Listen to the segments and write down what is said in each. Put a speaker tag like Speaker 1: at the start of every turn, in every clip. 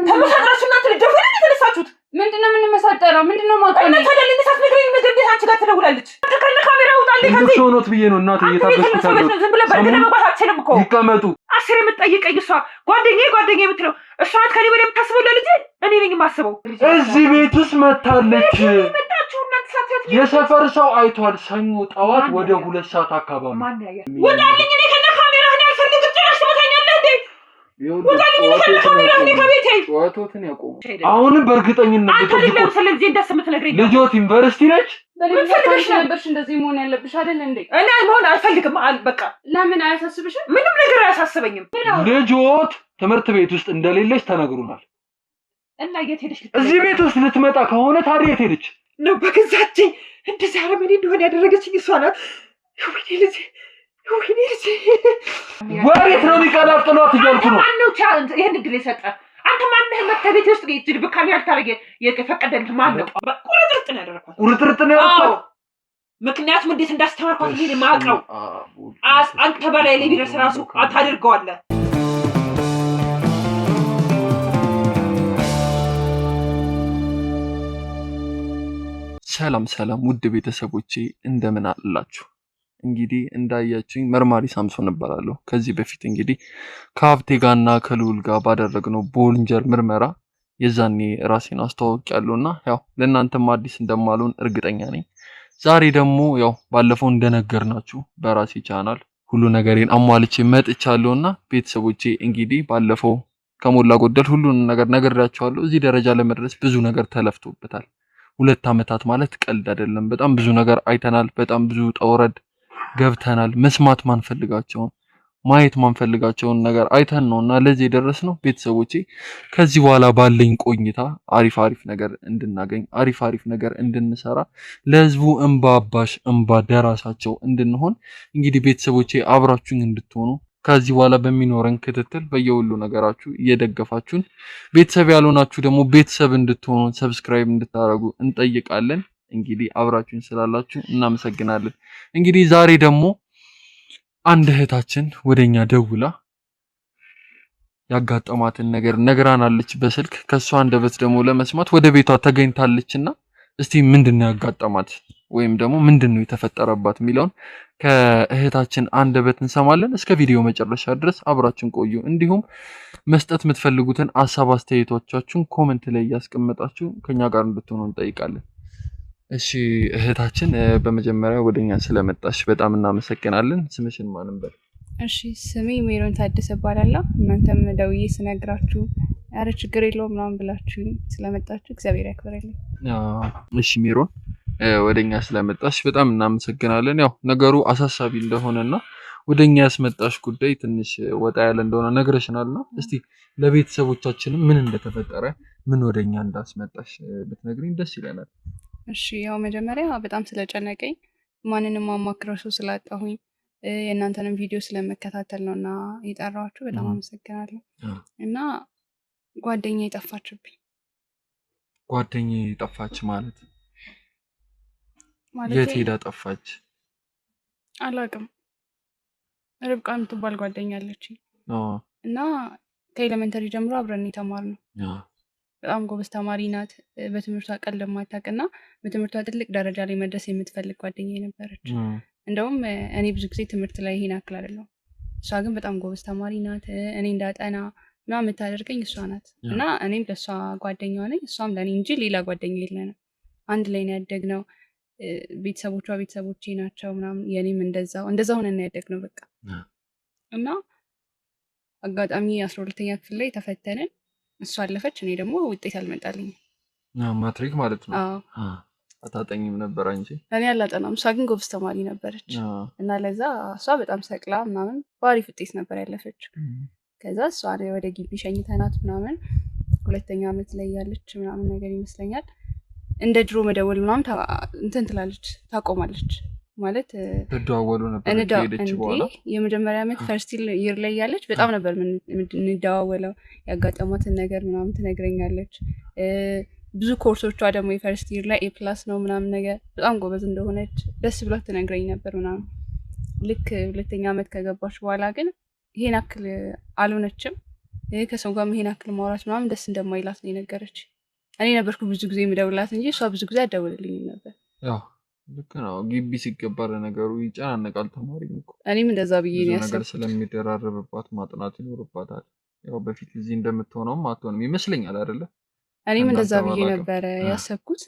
Speaker 1: ተመሳጥራችሁ እናንተ ልደውል የተነሳችሁት ምንድነው? ምን መሳጠራው ምንድነው? ማቆም እና ታዲያ ለነሳት ነገርኝ ነገር ቤት አንቺ ጋር ትደውላለች። ተከለ ካሜራ ውጣልኝ ከዚህ
Speaker 2: ሾኖት ብዬ ነው እናቴ እየታገስኩት ያለው።
Speaker 1: ዝም ብለህ በእንግዲህ መግባት አትችልም እኮ
Speaker 2: ይቀመጡ።
Speaker 1: አስሬ የምትጠይቀኝ እሷ ጓደኛዬ የምትለው እሷ ከኔ በላይ የምታስበው ለልጄ እኔ ነኝ የማስበው።
Speaker 2: እዚህ ቤት ውስጥ መታለች። የሰፈር ሰው አይቷል። ሰኞ ጠዋት ወደ 2 ሰዓት አካባቢ
Speaker 1: ውጣልኝ። እኔ ከነ ካሜራ እኔ አልፈልግም። ጭራሽ ትመታኛለህ እንዴ? ውጣልኝ። እኔ ከነ ካሜራ እኔ ከቤቴ
Speaker 2: ጨዋታዎትን ያቆሙ። አሁንም በእርግጠኝነት
Speaker 1: ልጠይቀው። ስለዚህ እንደስ የምትነግረኝ
Speaker 2: ልጆት ዩኒቨርሲቲ ነች።
Speaker 1: ምን ፈልገሽ ነበርሽ? እንደዚህ መሆን ያለብሽ አይደል እንዴ? እኔ መሆን አልፈልግም። በቃ ለምን አያሳስብሽም? ምንም ነገር አያሳስበኝም።
Speaker 2: ልጆት ትምህርት ቤት ውስጥ እንደሌለች ተነግሩናል።
Speaker 1: እና የት ሄደሽ?
Speaker 2: እዚህ ቤት ውስጥ ልትመጣ ከሆነ ታዲያ የት ሄደች
Speaker 1: ነው? በገዛችኝ እንደዚህ አረመኔ እንደሆነ ያደረገችኝ እሷ ናት። ወይኔ ልጄ
Speaker 2: ወሬት ነው የሚቀላቅሏት እያልኩ ነው።
Speaker 1: ማነው ይሄን እድል የሰጠ? አንተ ማነህ? መተቤት ውስጥ ይጅል በካሜራ አልታረገ የፈቀደልህ ማነው? ቁርጥርጥ ነው ያደረኳት። ምክንያቱም እንዴት እንዳስተማርኳት ይሄን ማቀው አንተ በላይ ላይ ቢደርስ ራሱ አታደርገዋለህ።
Speaker 2: ሰላም ውድ ቤተሰቦቼ እንደምን አላችሁ? እንግዲህ እንዳያችሁኝ መርማሪ ሳምሶን እባላለሁ። ከዚህ በፊት እንግዲህ ከሀብቴ ጋርና ከልዑል ጋር ባደረግነው በወንጀል ምርመራ የዛኔ ራሴን አስተዋውቂያለሁና ያው ለእናንተም አዲስ እንደማልሆን እርግጠኛ ነኝ። ዛሬ ደግሞ ያው ባለፈው እንደነገርናችሁ በራሴ ቻናል ሁሉ ነገሬን አሟልቼ መጥቻለሁና ቤተሰቦቼ እንግዲህ ባለፈው ከሞላ ጎደል ሁሉን ነገር ነግሬያችኋለሁ። እዚህ ደረጃ ለመድረስ ብዙ ነገር ተለፍቶበታል። 2 ዓመታት ማለት ቀልድ አይደለም። በጣም ብዙ ነገር አይተናል። በጣም ብዙ ጠውረድ ገብተናል። መስማት ማንፈልጋቸውን ማየት ማንፈልጋቸውን ነገር አይተን ነውና ለዚህ የደረስነው። ቤተሰቦቼ ከዚህ በኋላ ባለኝ ቆይታ አሪፍ ነገር እንድናገኝ አሪፍ ነገር እንድንሰራ ለህዝቡ እንባ አባሽ እንባ ደራሳቸው እንድንሆን እንግዲህ ቤተሰቦቼ አብራችሁኝ እንድትሆኑ ከዚህ በኋላ በሚኖረን ክትትል በየሁሉ ነገራችሁ እየደገፋችሁን ቤተሰብ ያልሆናችሁ ደግሞ ቤተሰብ እንድትሆኑ ሰብስክራይብ እንድታደርጉ እንጠይቃለን። እንግዲህ አብራችሁን ስላላችሁ እናመሰግናለን። እንግዲህ ዛሬ ደግሞ አንድ እህታችን ወደኛ ደውላ ያጋጠማትን ነገር ነግራናለች በስልክ። ከሷ አንደበት ደግሞ ለመስማት ወደ ቤቷ ተገኝታለችና እስቲ ምንድነው ያጋጠማት ወይም ደግሞ ምንድነው የተፈጠረባት የሚለውን ከእህታችን አንደበት እንሰማለን። እስከ ቪዲዮ መጨረሻ ድረስ አብራችሁን ቆዩ። እንዲሁም መስጠት የምትፈልጉትን ሐሳብ አስተያየቶቻችሁን ኮሜንት ላይ ያስቀምጣችሁ ከኛ ጋር እንድትሆኑ እንጠይቃለን። እሺ እህታችን በመጀመሪያ ወደኛ ስለመጣሽ በጣም እናመሰግናለን። ስምሽን ማን ነበር?
Speaker 3: እሺ ስሜ ሜሮን ታደሰ እባላለሁ። እናንተም ደውዬ ስነግራችሁ አረ ችግር የለውም ምናምን ብላችሁ ስለመጣችሁ እግዚአብሔር ያክብረልኝ።
Speaker 2: እሺ ሜሮን ወደኛ ስለመጣሽ በጣም እናመሰግናለን። ያው ነገሩ አሳሳቢ እንደሆነና ወደኛ ያስመጣሽ ጉዳይ ትንሽ ወጣ ያለ እንደሆነ ነግረሽናልና እስቲ ለቤተሰቦቻችንም ምን እንደተፈጠረ ምን ወደኛ እንዳስመጣሽ ብትነግሪኝ ደስ ይለናል።
Speaker 3: እሺ ያው መጀመሪያ በጣም ስለጨነቀኝ ማንንም ማማክረው ሰው ስላጣሁኝ የእናንተንም ቪዲዮ ስለመከታተል ነውና የጠራኋችሁ በጣም አመሰግናለሁ። እና ጓደኛዬ ጠፋችብኝ።
Speaker 2: ጓደኛዬ ጠፋች ማለት የት ሄዳ ጠፋች?
Speaker 3: አላውቅም። ርብቃ የምትባል ጓደኛ አለችኝ እና ከኤሌመንተሪ ጀምሮ አብረን የተማርነው በጣም ጎበዝ ተማሪ ናት። በትምህርቷ ቀልድ የማታውቅና በትምህርቷ ትልቅ ደረጃ ላይ መድረስ የምትፈልግ ጓደኛዬ ነበረች። እንደውም እኔ ብዙ ጊዜ ትምህርት ላይ ይሄን አክል አይደለም፣ እሷ ግን በጣም ጎበዝ ተማሪ ናት። እኔ እንዳጠና ምናምን የምታደርገኝ እሷ ናት እና እኔም ለእሷ ጓደኛዋ ነኝ፣ እሷም ለእኔ እንጂ ሌላ ጓደኛ የለንም። አንድ ላይ ነው ያደግነው። ቤተሰቦቿ ቤተሰቦቼ ናቸው ምናምን፣ የኔም እንደዛ ሆነን ያደግነው በቃ። እና አጋጣሚ 12ኛ ክፍል ላይ ተፈተንን። እሷ አለፈች፣ እኔ ደግሞ ውጤት አልመጣልኝም።
Speaker 2: ማትሪክ ማለት ነው። አታጠኝም ነበር እንጂ
Speaker 3: እኔ አላጠናም። እሷ ግን ጎበዝ ተማሪ ነበረች እና ለዛ እሷ በጣም ሰቅላ ምናምን በአሪፍ ውጤት ነበር ያለፈችው። ከዛ እሷ ወደ ግቢ ሸኝተናት ምናምን 2ኛ ዓመት ላይ ያለች ምናምን ነገር ይመስለኛል እንደ ድሮ መደወል ምናምን እንትን ትላለች፣ ታቆማለች ማለት
Speaker 2: ተደዋወሉ ነበር ከሄደች በኋላ።
Speaker 3: የመጀመሪያ ዓመት ፈርስት ይር ላይ ያለች በጣም ነበር እንደዋወለው። ያጋጠማትን ነገር ምናምን ትነግረኛለች። ብዙ ኮርሶቿ ደግሞ የፈርስት ይር ላይ ኤ+ ነው ምናምን ነገር በጣም ጎበዝ እንደሆነች ደስ ብሏት ትነግረኝ ነበር ምናምን። ልክ 2ኛ ዓመት ከገባች በኋላ ግን ይሄን አክል አልሆነችም። ከሰው ጋር መሄን አክል ማውራት ምናምን ደስ እንደማይላት ነው የነገረች። እኔ ነበርኩ ብዙ ጊዜ የምደውላት እንጂ እሷ ብዙ ጊዜ አትደውልልኝም ነበር።
Speaker 2: ያው ልክ ነው። ግቢ ሲገባ ለነገሩ ይጨናነቃል ተማሪም እኮ።
Speaker 3: እኔም እንደዛ ብዬ ነው
Speaker 2: ነገር
Speaker 3: ያሰብኩት።
Speaker 2: ስለሚደራረብባት ማጥናት ይኖርባታል። ያው በፊት እዚህ እንደምትሆነውም አትሆንም ይመስለኛል አይደለ?
Speaker 3: እኔም እንደዛ
Speaker 2: እንዳንተ
Speaker 3: ብዬ
Speaker 2: ባላውቅም።
Speaker 3: ነበረ ያሰብኩት፣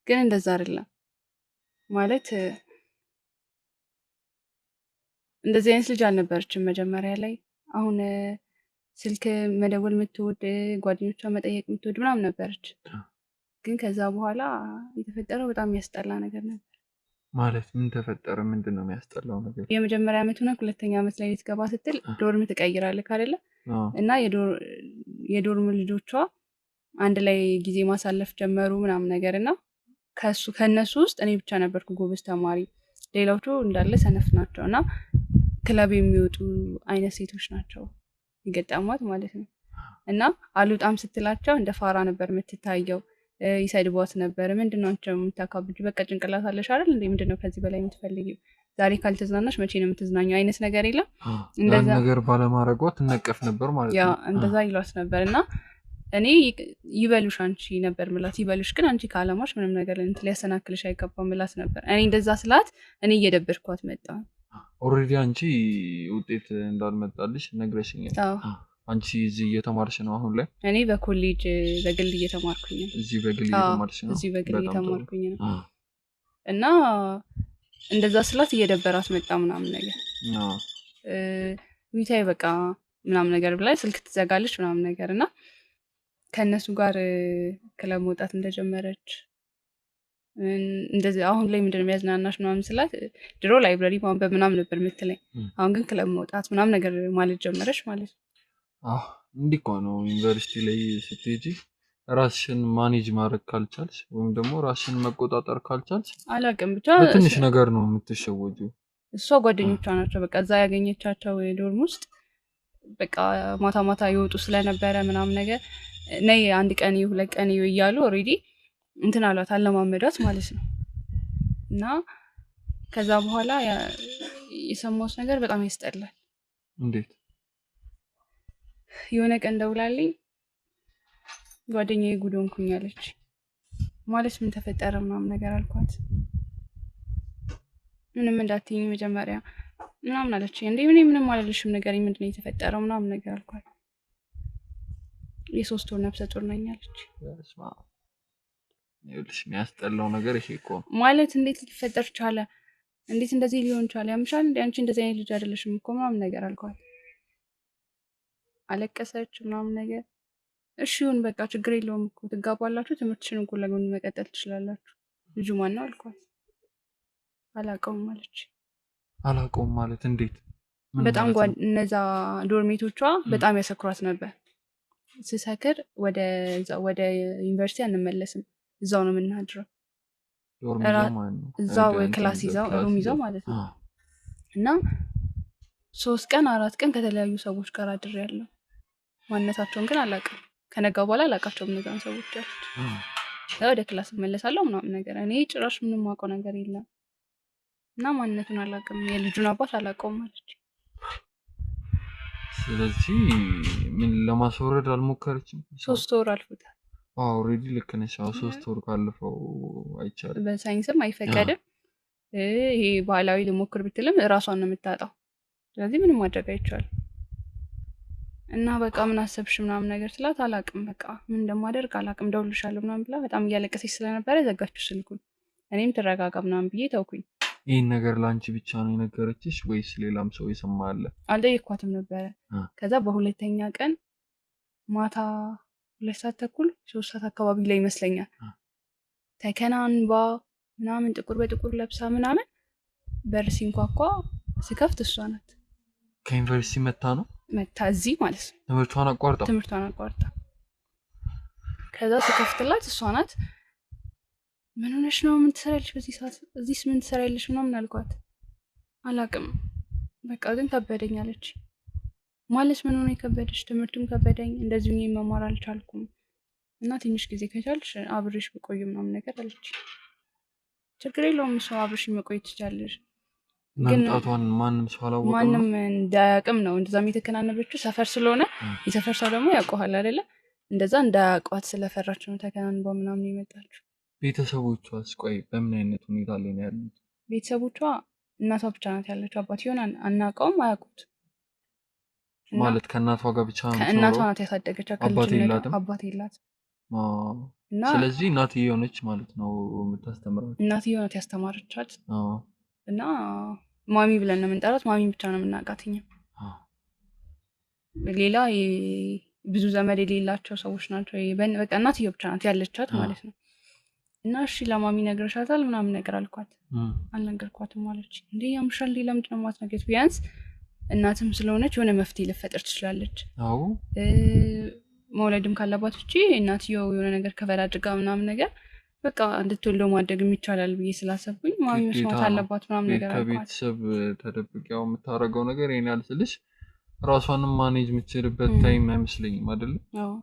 Speaker 3: ግን እንደዛ አይደለም ማለት እንደዚህ አይነት ልጅ አልነበረችም መጀመሪያ ላይ። አሁን ስልክ መደወል የምትወድ ጓደኞቿ መጠየቅ የምትወድ ምናምን ነበረች። ግን ከዛ በኋላ የተፈጠረው በጣም የሚያስጠላ ነገር ነበር።
Speaker 2: ማለት ምን ተፈጠረ? ምንድን ነው የሚያስጠላው ነገር?
Speaker 3: የመጀመሪያ ዓመት ሆነ ሁለተኛ ዓመት ላይ ልትገባ ስትል ዶርም ትቀይራለህ አይደለ?
Speaker 2: አዎ
Speaker 3: እና የዶርም ልጆቿ አንድ ላይ ጊዜ ማሳለፍ ጀመሩ ምናምን ነገር እና ከእነሱ ውስጥ እኔ ብቻ ነበርኩ ጎበዝ ተማሪ፣ ሌላዎቹ እንዳለ ሰነፍ ናቸው እና ክለብ የሚወጡ አይነት ሴቶች ናቸው የገጠሟት ማለት ነው። እና አልወጣም ስትላቸው እንደ ፋራ ነበር የምትታየው። ይሰድቧት ነበር። ምንድነው አንቺ የምታካብጁ? በቃ ጭንቅላት አለሽ አይደል እንዴ? ምንድነው ከዚህ በላይ የምትፈልጊው? ዛሬ ካልተዝናናሽ መቼ ነው የምትዝናኘው? አይነት ነገር የለም።
Speaker 2: እንደዛ ነገር ባለማድረጓ ትነቀፍ ነበር ማለት
Speaker 3: ያ
Speaker 2: ነው።
Speaker 3: እንደዛ ይሏት ነበር እና እኔ ይበሉሽ አንቺ ነበር ምላት። ይበሉሽ ግን አንቺ ከአላማሽ ምንም ነገር እንትን ሊያሰናክልሽ አይገባም ምላት ነበር። እኔ እንደዛ ስላት እኔ እየደበርኳት መጣ።
Speaker 2: ኦልሬዲ አንቺ ውጤት እንዳልመጣልሽ ነግረሽኛል።
Speaker 3: አዎ
Speaker 2: አንቺ እዚህ እየተማርሽ ነው አሁን ላይ?
Speaker 3: እኔ በኮሌጅ በግል እየተማርኩኝ ነው።
Speaker 2: እዚህ በግል እየተማርሽ ነው?
Speaker 3: እዚህ በግል
Speaker 2: በጣም ጥሩ።
Speaker 3: እየተማርኩኝ ነው እና እንደዛ ስላት እየደበራት መጣ ምናምን ነገር
Speaker 2: አዎ
Speaker 3: ዊታይ በቃ ምናምን ነገር ብላ ስልክ ትዘጋለች ምናምን ነገር እና ከእነሱ ጋር ክለብ መውጣት እንደጀመረች እንደዚህ አሁን ላይ ምንድነው የሚያዝናናሽ ምናምን ስላት ድሮ ላይብረሪ ማንበብ ምናምን ነበር የምትለኝ። አሁን ግን ክለብ መውጣት ምናምን ነገር ማለት ጀመረች ማለት ነው።
Speaker 2: እንዲህ እኮ ነው ዩኒቨርሲቲ ላይ ስትሄጂ ራስሽን ማኔጅ ማድረግ ካልቻልሽ ወይም ደግሞ ራስሽን መቆጣጠር ካልቻልሽ
Speaker 3: አላውቅም ብቻ
Speaker 2: በትንሽ ነገር ነው የምትሸወጂው።
Speaker 3: እሷ ጓደኞቿ ናቸው በቃ እዛ ያገኘቻቸው ዶርም ውስጥ በቃ ማታ ማታ ይወጡ ስለነበረ ምናምን ነገር ነይ አንድ ቀን ሁለት ቀን እያሉ ኦልሬዲ እንትን አሏት አለማመዷት ማለት ነው። እና ከዛ በኋላ የሰማሁት ነገር በጣም ያስጠላል።
Speaker 2: እንዴት?
Speaker 3: የሆነ ቀን ደውላልኝ ጓደኛዬ ጉድ ሆንኩኝ አለች። ማለት ምን ተፈጠረ ምናምን ነገር አልኳት። ምንም እንዳትይኝ መጀመሪያ ምናምን አለች። እንዴ ምንም አልልሽም ንገሪኝ ምንድነው የተፈጠረው ምናምን ነገር አልኳት። የ3 ወር ነፍሰ ጡር ነኝ አለች።
Speaker 2: ይኸውልሽ የሚያስጠላው ነገር ይሄ እኮ ነው።
Speaker 3: ማለት እንዴት ሊፈጠር ቻለ? እንዴት እንደዚህ ሊሆን ቻለ? ያምሻል እንዴ አንቺ እንደዚህ አይነት ልጅ አይደለሽም እኮ ምናምን ነገር አልኳት። አለቀሰች ምናምን ነገር። እሺ ይሁን በቃ ችግር የለውም እኮ ትጋባላችሁ፣ ትምህርትሽን እኮ ለጎን መቀጠል ትችላላችሁ። ልጁ ማን ነው አልኳት። አላውቀውም አለች።
Speaker 2: አላውቀውም ማለት እንዴት?
Speaker 3: በጣም እነዛ ዶርሜቶቿ በጣም ያሰክሯት ነበር። ስሰክር ወደ ዩኒቨርሲቲ አንመለስም፣ እዛው ነው የምናድረው። እዛው ክላስ ይዘው ሩም ይዘው ማለት ነው። እና 3 ቀን 4 ቀን ከተለያዩ ሰዎች ጋር አድሬያለሁ። ማንነታቸውን ግን አላውቅም። ከነጋ በኋላ አላውቃቸውም እነዛን ሰዎች ያሉት። ወደ ክላስ እመለሳለሁ ምናምን ነገር። እኔ ጭራሽ ምንም የማውቀው ነገር የለም እና ማንነቱን አላውቅም። የልጁን አባት አላውቀውም አለች።
Speaker 2: ስለዚህ ምን ለማስወረድ አልሞከረችም?
Speaker 3: 3 ወር አልፎታል።
Speaker 2: ኦልሬዲ ልክ ነሽ። 3 ወር ካለፈው አይቻልም፣
Speaker 3: በሳይንስም አይፈቀድም። ይሄ ባህላዊ ልሞክር ብትልም እራሷን ነው የምታጣው። ስለዚህ ምንም ማድረግ አይቻልም። እና በቃ ምን አሰብሽ ምናምን ነገር ስላት አላውቅም በቃ ምን እንደማደርግ አላውቅም፣ ደውልልሻለሁ ምናምን ብላ በጣም እያለቀሰች ስለነበረ ዘጋችሁ ስልኩን። እኔም ትረጋጋ ምናምን ብዬ ተውኩኝ።
Speaker 2: ይህን ነገር ለአንቺ ብቻ ነው የነገረችሽ ወይስ ሌላም ሰው የሰማ አለ?
Speaker 3: አልጠየኳትም ነበረ። ከዛ በሁለተኛ ቀን ማታ 2 ሰዓት ተኩል 3 ሰዓት አካባቢ ላይ ይመስለኛል ተከናንባ ምናምን ጥቁር በጥቁር ለብሳ ምናምን በር ሲንኳኳ ስከፍት እሷ ናት።
Speaker 2: ከዩኒቨርሲቲ መታ ነው
Speaker 3: መታ እዚህ ማለት ነው።
Speaker 2: ትምህርቷን አቋርጣ ከዛ ስከፍትላት እሷ ናት። ምን ሆነሽ ነው? ምን ትሰሪያለሽ በዚህ ሰዓት? እዚህስ ምን ትሰሪያለሽ ምናምን አልኳት። አላውቅም በቃ ግን ከበደኝ አለች። ማለት ምን ሆነ የከበደሽ? ትምህርቱም ከበደኝ፣ እንደዚሁ መማር አልቻልኩም እና ትንሽ ጊዜ ከቻልሽ አብሬሽ ብቆይ ምናምን ነገር አለች። ችግር የለውም እሷ አብሬሽ መቆየት ትችላለሽ፣ መምጣቷን ማንም ሰው አላወቀም።
Speaker 3: ማንም እንዳያውቅም ነው እንደዛም የተከናነበችው ሰፈር ስለሆነ የሰፈር ሰው ደግሞ ያውቀዋል አይደለ? እንደዛ እንዳያውቋት ስለፈራች ነው ተከናንባ ምናምን የመጣችው።
Speaker 2: ቤተሰቦቿስ ቆይ በምን አይነት ሁኔታ ላይ ነው ያሉት?
Speaker 3: ቤተሰቦቿ እናቷ ብቻ ናት ያለችው። አባትየውን አናውቀውም፣ አያውቁት
Speaker 2: ማለት ከእናቷ ጋር ብቻ ነው።
Speaker 3: እናቷ ናት ያሳደገቻት።
Speaker 2: አባት የላትም።
Speaker 3: አባት የላትም።
Speaker 2: እና ስለዚህ እናትየው ነች ማለት ነው የምታስተምራት።
Speaker 3: እናትየው ናት ያስተማረቻት። እና ማሚ ብለን ነው የምንጠራት። ማሚ ብቻ ነው የምናውቃት እኛ። ሌላ ብዙ ዘመድ የሌላቸው ሰዎች ናቸው። በቃ እናትየው ብቻ ናት ያለቻት ማለት ነው። እና እሺ ለማሚ ነግረሻታል ምናምን ነገር አልኳት። አልነገርኳትም አለች። እንዴ ያምሻል፣ ሌላ ምንድን ነው የማትነግሪያት? ቢያንስ እናትም ስለሆነች የሆነ መፍትሄ ልፈጥር ትችላለች። መውለድም ካለባት ውጪ እናትየው የሆነ ነገር ከፈላ አድርጋ ምናምን ነገር በቃ እንድትወልደው ማድረግም ይቻላል ብዬ ስላሰብኩኝ ማሚ መስማት አለባት ምናምን ነገር አልኳት።
Speaker 2: ከቤተሰብ ተደብቂያው የምታደርገው ነገር ይሄን ያልስልሽ ራሷንም ማኔጅ የምትችልበት ታይም አይመስለኝም አይደል?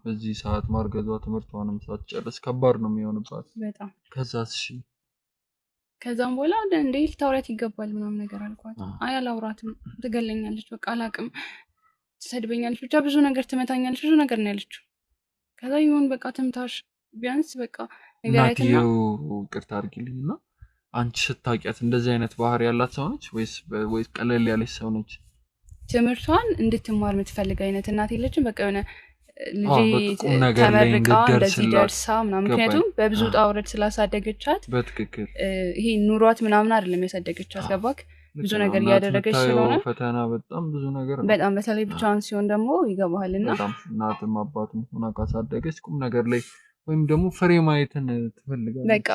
Speaker 2: በዚህ ሰዓት ማርገዟ ትምህርቷንም ሳትጨርስ ከባድ ነው የሚሆንባት በጣም። ከዛስ? እሺ
Speaker 3: ከዛም በኋላ እንዴ ልታውራት ይገባል ምናምን ነገር አልኳት። አይ አላውራትም፣ ትገለኛለች፣ በቃ አላቅም፣ ትሰድበኛለች፣ ብቻ ብዙ ነገር ትመታኛለች፣ ብዙ ነገር ነው ያለችው። ከዛ ይሁን በቃ ትምታሽ፣ ቢያንስ በቃ
Speaker 2: እናትየው ቅርታ አድርጊልኝና አንቺ ስታውቂያት እንደዚህ አይነት ባህሪ ያላት ሰው ነች ወይስ ቀለል ያለች ሰው ነች?
Speaker 3: ትምህርቷን እንድትማር የምትፈልግ አይነት እናት የለችም። በቃ የሆነ ልጅ ተመርቃ እንደዚህ ደርሳ ምናምን፣ ምክንያቱም በብዙ ውጣ ውረድ ስላሳደገቻት
Speaker 2: በትክክል
Speaker 3: ይሄ ኑሯት ምናምን አይደለም ያሳደገቻት። ገባክ? ብዙ ነገር እያደረገች ስለሆነ
Speaker 2: ፈተና በጣም ብዙ ነገር ነው።
Speaker 3: በጣም በተለይ ብቻዋን ሲሆን ደግሞ ይገባሃልና
Speaker 2: በጣም እናትም አባትም ሆና ካሳደገች ቁም ነገር ላይ ወይም ደግሞ ፍሬ ማየትን ትፈልጋለች።
Speaker 3: በቃ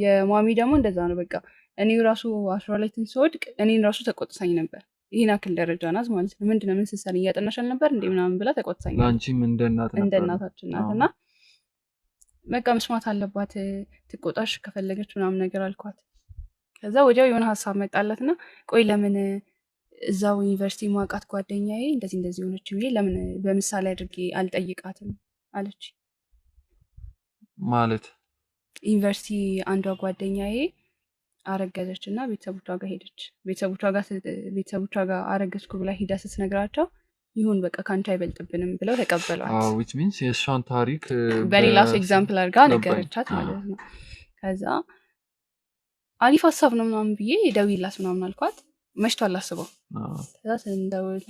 Speaker 3: የማሚ ደግሞ እንደዛ ነው። በቃ እኔ ራሱ 12ን ስወድቅ እኔን ራሱ ተቆጥሳኝ ነበር። ይሄን አክል ደረጃ ናት ማለት ነው። ምንድነው ምን ስትሰሪ እያጠናሻል ነበር እንዴ ምናምን ብላ ተቆጥሳኝ ነበር።
Speaker 2: አንቺም እንደ
Speaker 3: እናታችን ናትና በቃ መስማት አለባት፣ ትቆጣሽ ከፈለገች ምናምን ነገር አልኳት። ከዛ ወዲያው የሆነ ሀሳብ መጣላትና ቆይ ለምን እዛው ዩኒቨርሲቲ ማውቃት ጓደኛዬ እንደዚህ ሆነች ብዬ ለምን በምሳሌ አድርጌ አልጠይቃትም አለች።
Speaker 2: ማለት
Speaker 3: ዩኒቨርሲቲ አንዷ ጓደኛዬ አረገዘች እና ቤተሰቦቿ ጋር ሄደች። ቤተሰቦቿ ጋር አረገዝኩ ብላ ሂዳ ስትነግራቸው ይሁን በቃ ካንቺ አይበልጥብንም ብለው ተቀበሏት።
Speaker 2: which means የእሷን ታሪክ
Speaker 3: በሌላ ሰው ኤግዛምፕል አድርጋ ነገረቻት ማለት ነው። ከዛ አሪፍ ሀሳብ ነው ምናምን ብዬ ደውይላት ምናምን አልኳት። መሽቷል አስበው። ከዛ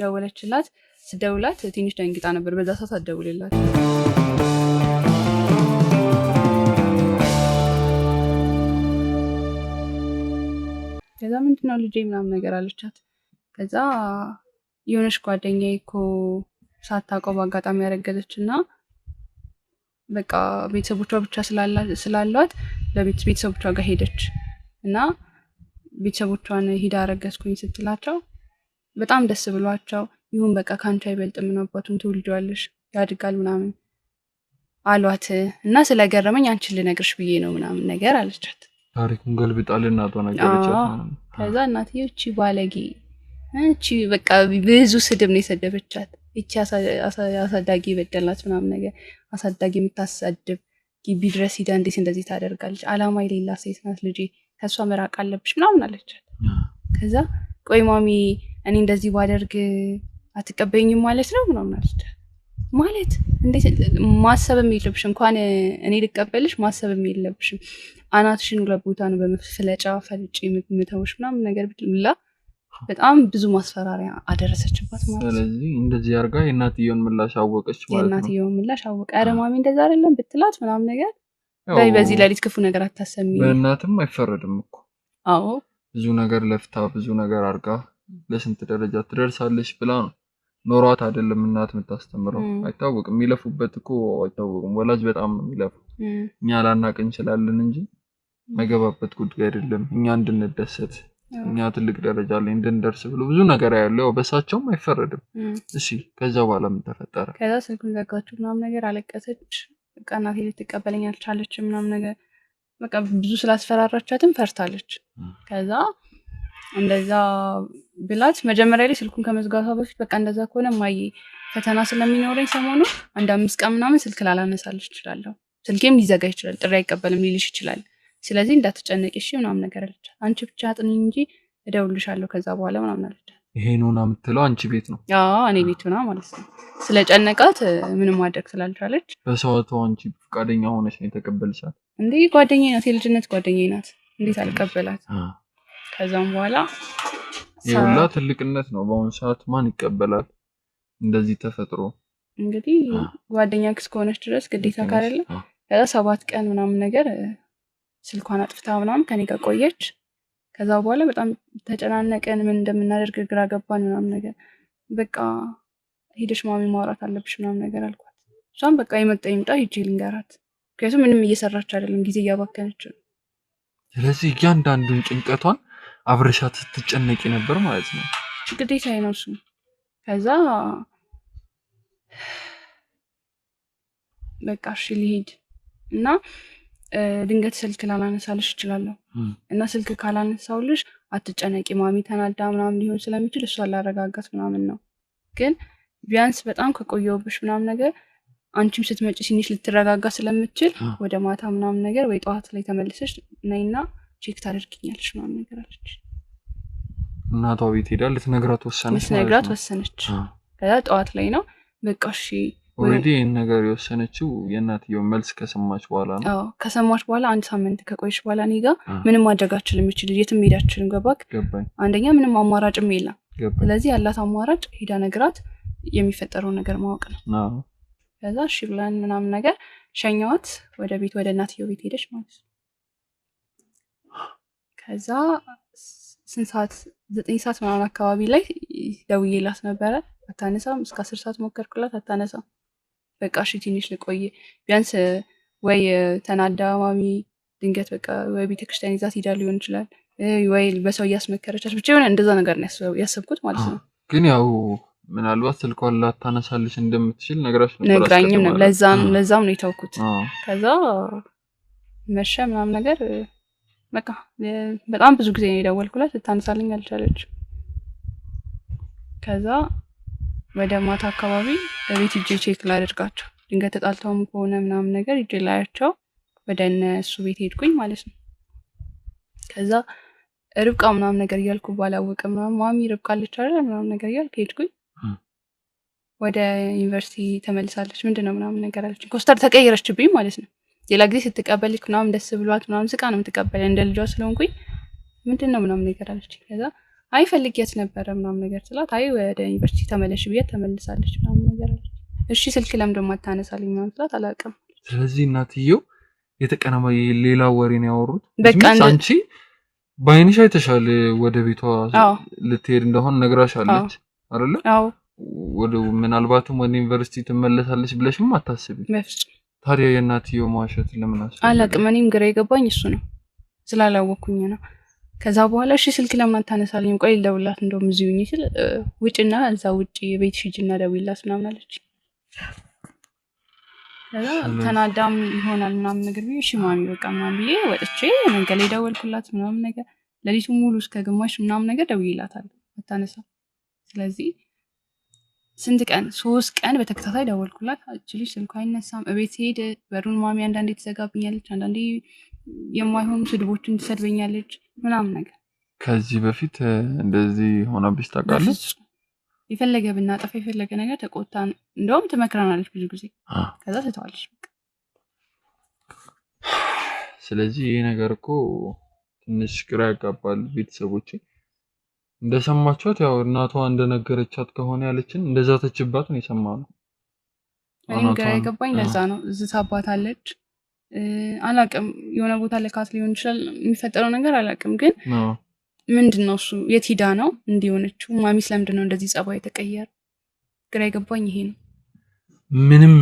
Speaker 3: ደወለችላት። ስደውላት ትንሽ ደንግጣ ነበር። በዛ ሰዓት አትደውልላት። ከዛ ምንድነው ልጄ ምናምን ነገር አለቻት። ከዛ የሆነች ጓደኛዬ እኮ ሳታውቀው በአጋጣሚ ያረገዘች እና በቃ ቤተሰቦቿ ብቻ ስላሏት ለቤተሰቦቿ ጋር ሄደች እና ቤተሰቦቿን ሂዳ አረገዝኩኝ ስትላቸው በጣም ደስ ብሏቸው ይሁን በቃ ካንቺ አይበልጥም ነው አባቱን ትወልጂዋለሽ ያድጋል ምናምን አሏት እና ስለገረመኝ አንቺን ልነግርሽ ብዬ ነው ምናምን ነገር አለቻት።
Speaker 2: ታሪኩን ገልብጣል እናቷ ነገረቻት።
Speaker 3: ከዛ እናትዬ እቺ ባለጌ እቺ በቃ ብዙ ስድብ ነው የሰደበቻት። እቺ አሳዳጊ በደላት ምናምን ነገር አሳዳጊ የምታሳድብ ግቢ ድረስ ሂዳ እንዴት እንደዚህ ታደርጋለች? አላማ የሌላ ሴት ናት ልጄ፣ ከሷ መራቅ አለብሽ ምናምን አለቻት። ከዛ ቆይ ማሚ እኔ እንደዚህ ባደርግ አትቀበይኝም ማለት ነው ምናምን አለቻት። ማለት እንዴት ማሰብም የለብሽም እንኳን እኔ ልቀበልሽ ማሰብም የለብሽም አናትሽን ሁለት ቦታ ነው በመፍለጫ ፈልጭ የምተውሽ ምናምን ነገር ብላ በጣም ብዙ ማስፈራሪያ አደረሰችባት ማለት ነው።
Speaker 2: ስለዚህ እንደዚህ አድርጋ የእናትየውን ምላሽ አወቀች ማለት ነው።
Speaker 3: የእናትየውን ምላሽ አወቀ። ኧረ ማሚ እንደዛ አይደለም ብትላት ምናምን ነገር በዚህ ለሊት ክፉ ነገር አታሰሚ።
Speaker 2: በእናትም አይፈረድም እኮ።
Speaker 3: አዎ
Speaker 2: ብዙ ነገር ለፍታ ብዙ ነገር አድርጋ ለስንት ደረጃ ትደርሳለች ብላ ነው ኖሯት አይደለም እናት የምታስተምረው። አይታወቅም የሚለፉበት እኮ አይታወቅም። ወላጅ በጣም ነው የሚለፉ። እኛ ላናቅ እንችላለን እንጂ መገባበት ጉዳይ አይደለም። እኛ እንድንደሰት እኛ ትልቅ ደረጃ ላይ እንድንደርስ ብሎ ብዙ ነገር ያለው በሳቸውም አይፈረድም። እሺ ከዛ በኋላ ምን ተፈጠረ?
Speaker 3: ከዛ ስልኩን ዘጋችሁ ምናምን ነገር አለቀሰች። በቃ እናቴ ልትቀበለኝ አልቻለችም ምናምን ነገር በቃ ብዙ ስላስፈራራቻትም ፈርታለች። ከዛ እንደዛ ብላት መጀመሪያ ላይ ስልኩን ከመዝጋቷ በፊት በቃ እንደዛ ከሆነ ማይ ፈተና ስለሚኖረኝ ሰሞኑ 5 ቀን ምናምን ስልክ ላላነሳልሽ እችላለሁ፣ ስልኬም ሊዘጋ ይችላል፣ ጥሪ አይቀበልም ሊልሽ ይችላል፣ ስለዚህ እንዳትጨነቂ እሺ ምናምን ነገር አለች። አንቺ ብቻ አጥኚ እንጂ እደውልልሻለሁ ከዛ በኋላ ምናምን አለች።
Speaker 2: ይሄ ነው የምትለው አንቺ ቤት ነው?
Speaker 3: አዎ እኔ ቤት ሆና ማለት ነው። ስለጨነቃት ምንም ማድረግ ስላልቻለች
Speaker 2: በሰዓቱ አንቺ ፈቃደኛ ሆነሽ ነው የተቀበልሻት?
Speaker 3: እንዴ ጓደኛዬ ናት፣ የልጅነት ጓደኛዬ ናት። እንዴት አልቀበላት? ከዛም በኋላ
Speaker 2: ይኸውላ ትልቅነት ነው። በአሁኑ ሰዓት ማን ይቀበላል እንደዚህ ተፈጥሮ?
Speaker 3: እንግዲህ ጓደኛ እስከሆነች ድረስ ግዴታ ካለ ከዛ 7 ቀን ምናምን ነገር ስልኳን አጥፍታ ምናምን ከኔ ጋር ቆየች። ከዛ በኋላ በጣም ተጨናነቀን፣ ምን እንደምናደርግ ግራ ገባን ምናምን ነገር። በቃ ሄደሽ ማሚ ማውራት አለብሽ ምናምን ነገር አልኳት። እሷም በቃ የመጣ ይምጣ ሂጂ ልንገራት፣ ምክንያቱም ምንም እየሰራች አይደለም፣ ጊዜ እያባከነች ነው።
Speaker 2: ስለዚህ እያንዳንዱን ጭንቀቷን አብረሻት ስትጨነቂ ነበር ማለት ነው?
Speaker 3: ግዴታ ነው እሱ። ከዛ በቃ እሺ ልሂድ እና ድንገት ስልክ ላላነሳልሽ እችላለሁ እና ስልክ ካላነሳውልሽ አትጨነቂ ማሚ ተናዳ ምናምን ሊሆን ስለሚችል እሷ ላረጋጋት ምናምን ነው። ግን ቢያንስ በጣም ከቆየሁብሽ ምናምን ነገር አንቺም ስትመጪ ሲኒሽ ልትረጋጋ ስለምትችል ወደ ማታ ምናምን ነገር ወይ ጠዋት ላይ ተመልሰሽ ነይና ቼክ ታደርጊኛለሽ ምናምን ነገር አለች።
Speaker 2: እናቷ ቤት ሄዳ ልትነግራት ወሰነች
Speaker 3: ልትነግራት ወሰነች። ከዛ ጠዋት ላይ ነው በቃ እሺ
Speaker 2: ኦሬዲ ይሄን ነገር የወሰነችው የእናትየው መልስ ከሰማች በኋላ ነው?
Speaker 3: አዎ ከሰማች በኋላ 1 ሳምንት ከቆየች በኋላ እኔ ጋር ምንም ማድረግ አልችልም፣ ይችላል የትም ሄድ አልችልም። ገባኝ። አንደኛ ምንም አማራጭም የለም። ስለዚህ ያላት አማራጭ ሄዳ ነግራት የሚፈጠረው ነገር ማወቅ ነው።
Speaker 2: አዎ
Speaker 3: ከዛ እሺ ብለን ምናምን ነገር ሸኛዋት ወደ ቤት፣ ወደ እናትየው ቤት ሄደች ማለት ነው። ከዛ 9 ሰዓት ምናምን አካባቢ ላይ ደውዬላት ነበረ፣ አታነሳም። እስከ 10 ሰዓት ሞከርኩላት፣ አታነሳም። በቃ እሺ ትንሽ ልቆይ ቢያንስ ወይ ተናዳ ማሚ ድንገት በቃ ወይ ቤተክርስቲያን ይዛት ሄዳ ሊሆን ይችላል ወይ በሰው እያስመከረቻት ብቻ የሆነ እንደዛ ነገር ነው ያሰብኩት ማለት ነው።
Speaker 2: ግን ያው ምናልባት ስልኳን ላታነሳልሽ እንደምትችል ነግራሽ ነበር?
Speaker 3: ነግራኝም ነው፣ ለዛም ነው የተውኩት። ከዛ መሸ ምናምን ነገር በቃ በጣም ብዙ ጊዜ ነው የደወልኩላት፣ ልታነሳልኝ አልቻለች። ከዛ ወደ ማታ አካባቢ በቤት ሂጄ ቼክ ላደርጋቸው ድንገት ተጣልተውም ከሆነ ምናምን ነገር ሂጄ ላያቸው ወደ እነሱ ቤት ሄድኩኝ ማለት ነው። ከዛ ርብቃ ምናምን ነገር እያልኩ ባላወቀ ምናምን ማሚ ርብቃ አለች አይደል ምናምን ነገር እያልኩ ሄድኩኝ። ወደ ዩኒቨርሲቲ ተመልሳለች ምንድነው ምናምን ነገር አለች። ኮስተር ተቀየረችብኝ ማለት ነው። ሌላ ጊዜ ስትቀበልክ ምናምን ደስ ብሏት ምናምን ስቃ ነው የምትቀበል እንደ ልጇ ስለሆንኩኝ ምንድነው ምናምን ነገር አለች። ከዛ አይ ፈልጊያት ነበረ ምናምን ነገር ስላት አይ ወደ ዩኒቨርሲቲ ተመለሽ ብዬ ተመልሳለች ምናምን ነገር አለች። እሺ ስልክ ለምን ደግሞ አታነሳልኝ ምናምን ስላት አላውቅም።
Speaker 2: ስለዚህ እናትየው የተቀናማ ሌላ ወሬ ነው ያወሩት።
Speaker 3: በቃ
Speaker 2: አንቺ ባይንሽ አይተሻል ወደ ቤቷ ልትሄድ እንደሆነ ነግራሻለች አይደለ?
Speaker 3: አዎ
Speaker 2: ወደ ምናልባትም ወደ ዩኒቨርሲቲ ትመለሳለች ብለሽም አታስቢ?
Speaker 3: በፍጹም።
Speaker 2: ታዲያ የእናትየው ማሸት ለምን አስፈለገ?
Speaker 3: አላውቅም። እኔም ግራ የገባኝ እሱ ነው፣ ስላላወኩኝ ነው። ከዛ በኋላ እሺ ስልክ ለምን አታነሳልኝ? ቆይ ልደውልላት እንደውም እዚሁ ነኝ ስል ውጭና እዛ ውጪ ቤት ሂጂና ደውይላት ምናምን አለች። ከዛ ተናዳም ይሆናል ምናምን ነገር ብዬ እሺ ማሚ በቃ ምናምን ብዬ ወጥቼ መንገድ ላይ ደወልኩላት ምናምን ነገር ለሊቱን ሙሉ እስከ ግማሽ ምናምን ነገር ደውይላታለሁ፣ አታነሳም። ስለዚህ ስንት ቀን 3 ቀን በተከታታይ ደወልኩላት፣ አጭልሽ ስልኳ አይነሳም። እቤት ሄድ በሩን ማሚ አንዳንዴ ትዘጋብኛለች፣ አንዳንዴ የማይሆኑ ስድቦችን ትሰድበኛለች ምናምን ነገር።
Speaker 2: ከዚህ በፊት እንደዚህ ሆናብሽ ታውቃለች?
Speaker 3: የፈለገ ብናጠፋ የፈለገ ነገር ተቆጣን እንደውም ትመክረናለች ብዙ ጊዜ፣ ከዛ ትተዋለች በቃ።
Speaker 2: ስለዚህ ይሄ ነገር እኮ ትንሽ ግራ ያጋባል። ቤተሰቦቼ እንደሰማችኋት ያው እናቷ እንደነገረቻት ከሆነ ያለችን እንደዛ ተችባት ነው የሰማነው።
Speaker 3: እኔም ግራ የገባኝ ለዛ ነው። እዚህ አባታለች አላውቅም፣ የሆነ ቦታ ለካት ሊሆን ይችላል የሚፈጠረው ነገር አላውቅም። ግን ምንድነው እሱ የት ሄዳ ነው እንዲሆነችው? ማሚስ ለምንድነው እንደዚህ ጸባይ የተቀየረ? ግራ የገባኝ ይሄ ነው።
Speaker 2: ምንም